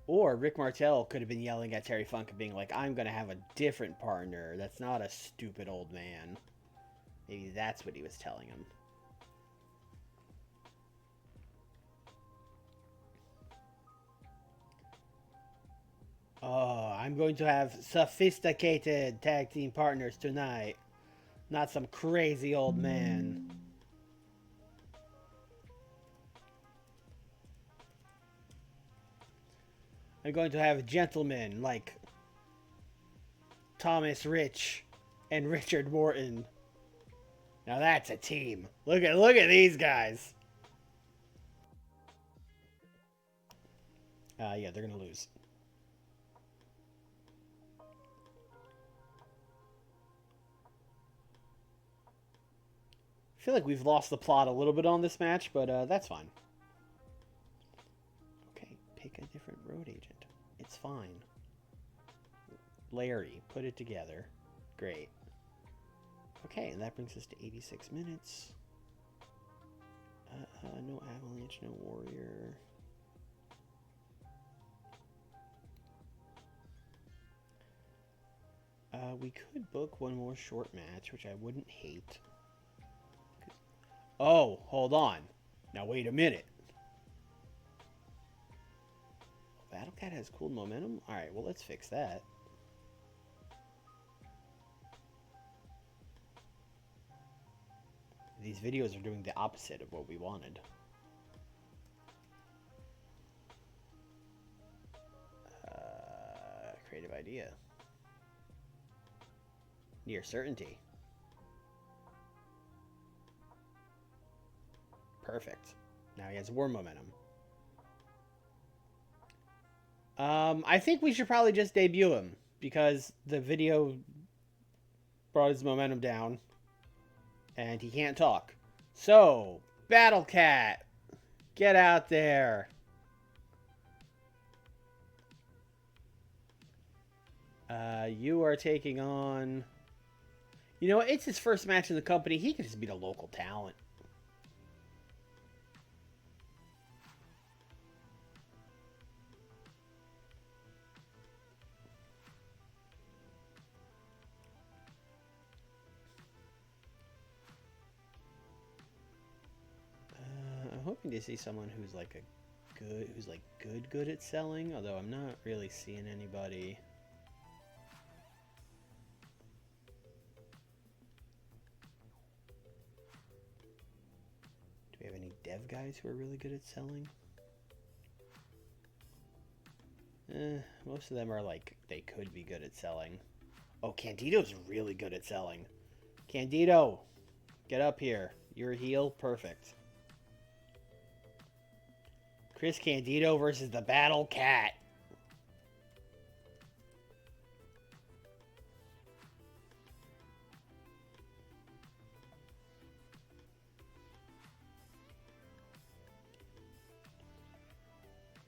Or Rick Martel could have been yelling at Terry Funk and being like, "I'm going to have a different partner. That's not a stupid old man." Maybe that's what he was telling him. "Oh, I'm going to have sophisticated tag team partners tonight. Not some crazy old man." "I'm going to have gentlemen like Thomas Rich and Richard Morton. Now that's a team. Look at these guys." Yeah, they're gonna lose. I feel like we've lost the plot a little bit on this match, but that's fine. Okay, pick a different road agent. It's fine. Larry, put it together. Great. Okay, and that brings us to 86 minutes. No Avalanche, no Warrior. We could book one more short match, which I wouldn't hate. Oh, hold on. Now wait a minute. Battle Cat has cool momentum? Alright, well let's fix that. These videos are doing the opposite of what we wanted. Creative idea. Near certainty. Perfect. Now he has war momentum. I think we should probably just debut him because the video brought his momentum down and he can't talk. So, Battle Cat, get out there. You are taking on... You know, it's his first match in the company. He could just beat a local talent. I'm hoping to see someone who's like good at selling, although I'm not really seeing anybody. Do we have any dev guys who are really good at selling? Most of them are like, they could be good at selling. Oh, Candido's really good at selling. Candido, get up here. You're a heel? Perfect. Chris Candido versus the Battle Cat.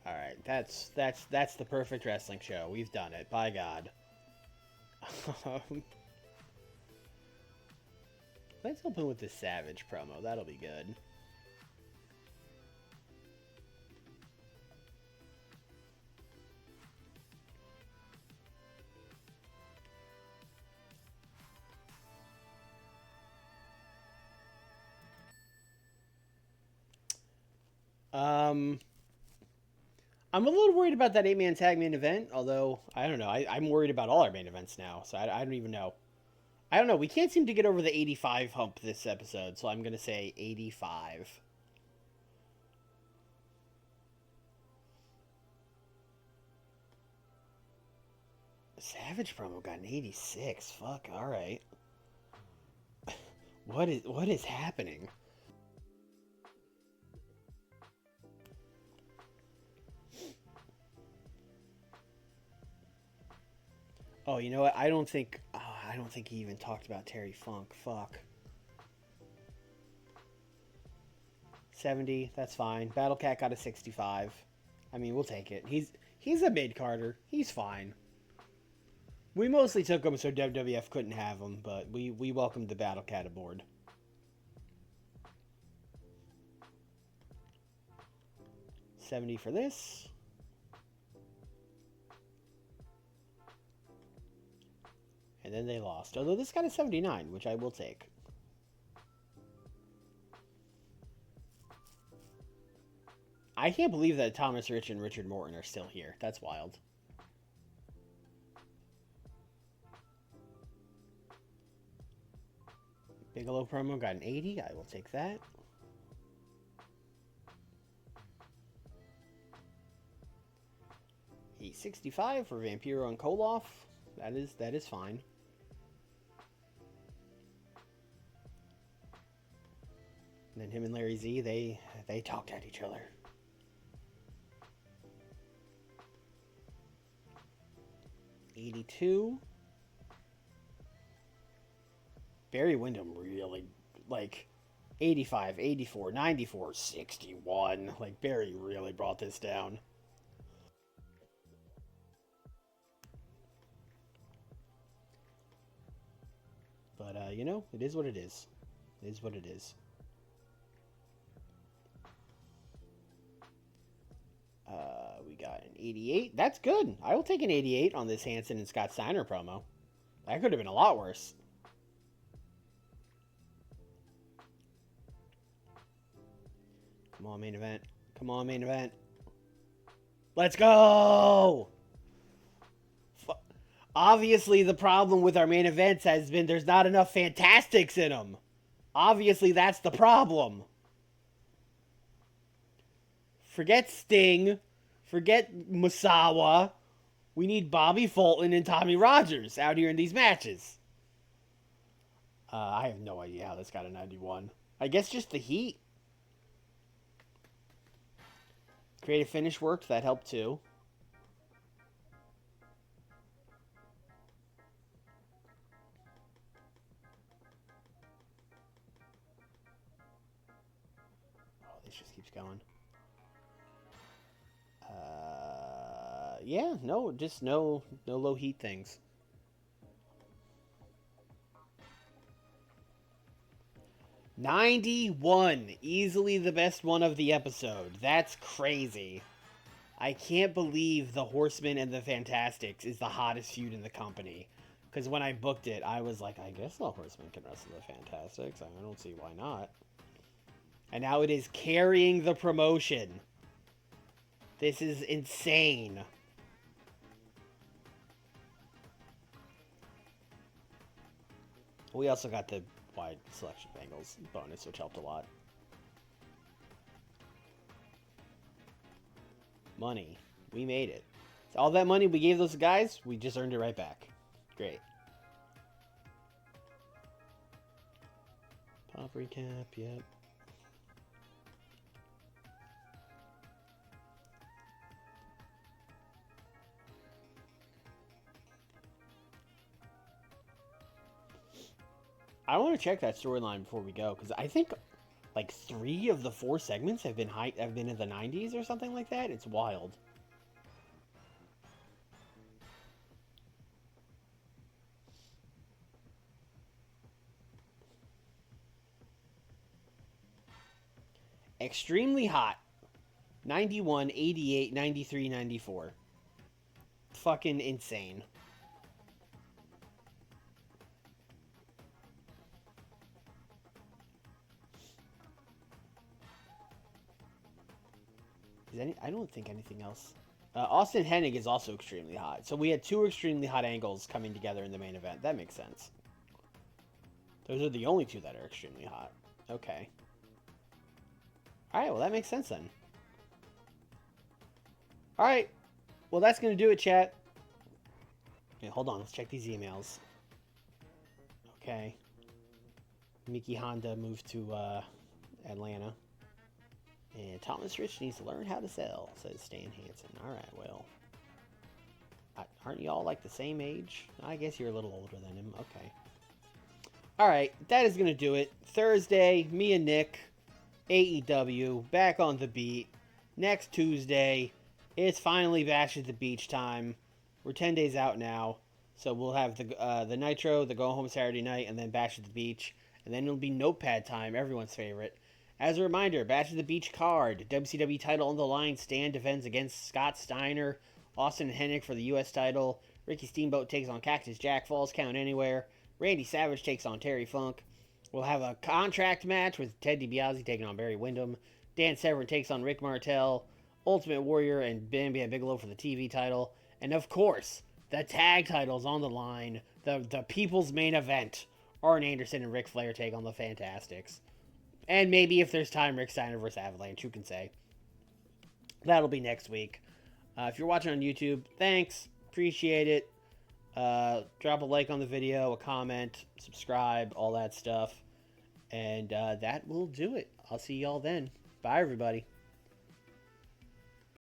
All right, that's the perfect wrestling show. We've done it. By God. Let's open with the Savage promo. That'll be good. I'm a little worried about that 8-man tag main event, although, I don't know. I'm worried about all our main events now, so I don't even know. I don't know. We can't seem to get over the 85 hump this episode, so I'm going to say 85. Savage promo got an 86. Fuck, alright. What is happening? Oh, you know what? I don't think he even talked about Terry Funk. Fuck. 70, that's fine. Battle Cat got a 65. I mean, we'll take it. He's a mid-carder. He's fine. We mostly took him so WWF couldn't have him, but we welcomed the Battle Cat aboard. $70 for this. And then they lost. Although this got a 79, which I will take. I can't believe that Thomas Rich and Richard Morton are still here. That's wild. Bigelow promo got an 80. I will take that. A 65 for Vampiro and Koloff. That is fine. And then him and Larry Z, they talked at each other. $82. Barry Windham really, like, 85, 84, 94, 61. Like, Barry really brought this down. But, you know, it is what it is. It is what it is. We got an 88. That's good. I will take an 88 on this Hanson and Scott Steiner promo. That could have been a lot worse. Come on, main event. Come on, main event. Let's go! Obviously, the problem with our main events has been there's not enough Fantastics in them. Obviously, that's the problem. Forget Sting. Forget Musawa. We need Bobby Fulton and Tommy Rogers out here in these matches. I have no idea how this got a 91. I guess just the heat. Creative finish worked. That helped too. Oh, this just keeps going. Yeah, no, just no low heat things. $91, easily the best one of the episode. That's crazy. I can't believe the Horsemen and the Fantastics is the hottest feud in the company. Because when I booked it, I was like, I guess the Horsemen can wrestle the Fantastics. I don't see why not. And now it is carrying the promotion. This is insane. We also got the wide selection of angles bonus, which helped a lot. Money. We made it. All that money we gave those guys, we just earned it right back. Great. Pop recap, yep. I want to check that storyline before we go, because I think like 3 of the 4 segments have been in the 90s or something like that. It's wild. Extremely hot. 91, 88, 93, 94. Fucking insane. I don't think anything else. Austin Hennig is also extremely hot. So we had 2 extremely hot angles coming together in the main event. That makes sense. Those are the only 2 that are extremely hot. Okay. Alright, well that makes sense then. Alright. Well, that's going to do it, chat. Okay, hold on. Let's check these emails. Okay. Miki Honda moved to Atlanta. And Thomas Rich needs to learn how to sell, says Stan Hansen. Alright, well. Aren't you all like the same age? I guess you're a little older than him. Okay. Alright, that is going to do it. Thursday, me and Nick, AEW, back on the beat. Next Tuesday, it's finally Bash at the Beach time. We're 10 days out now. So we'll have the Nitro, the Go Home Saturday night, and then Bash at the Beach. And then it'll be Notepad time, everyone's favorite. As a reminder, Bash at the Beach card. WCW title on the line. Stan defends against Scott Steiner. Austin Hennig for the U.S. title. Ricky Steamboat takes on Cactus Jack. Falls Count Anywhere. Randy Savage takes on Terry Funk. We'll have a contract match with Ted DiBiase taking on Barry Windham. Dan Severn takes on Rick Martel. Ultimate Warrior and Bam Bam Bigelow for the TV title. And of course, the tag titles on the line. The people's main event. Arn Anderson and Ric Flair take on the Fantastics. And maybe if there's time, Rick Steiner versus Avalanche. Who can say? That'll be next week. If you're watching on YouTube, thanks. Appreciate it. Drop a like on the video, a comment, subscribe, all that stuff. And that will do it. I'll see y'all then. Bye, everybody.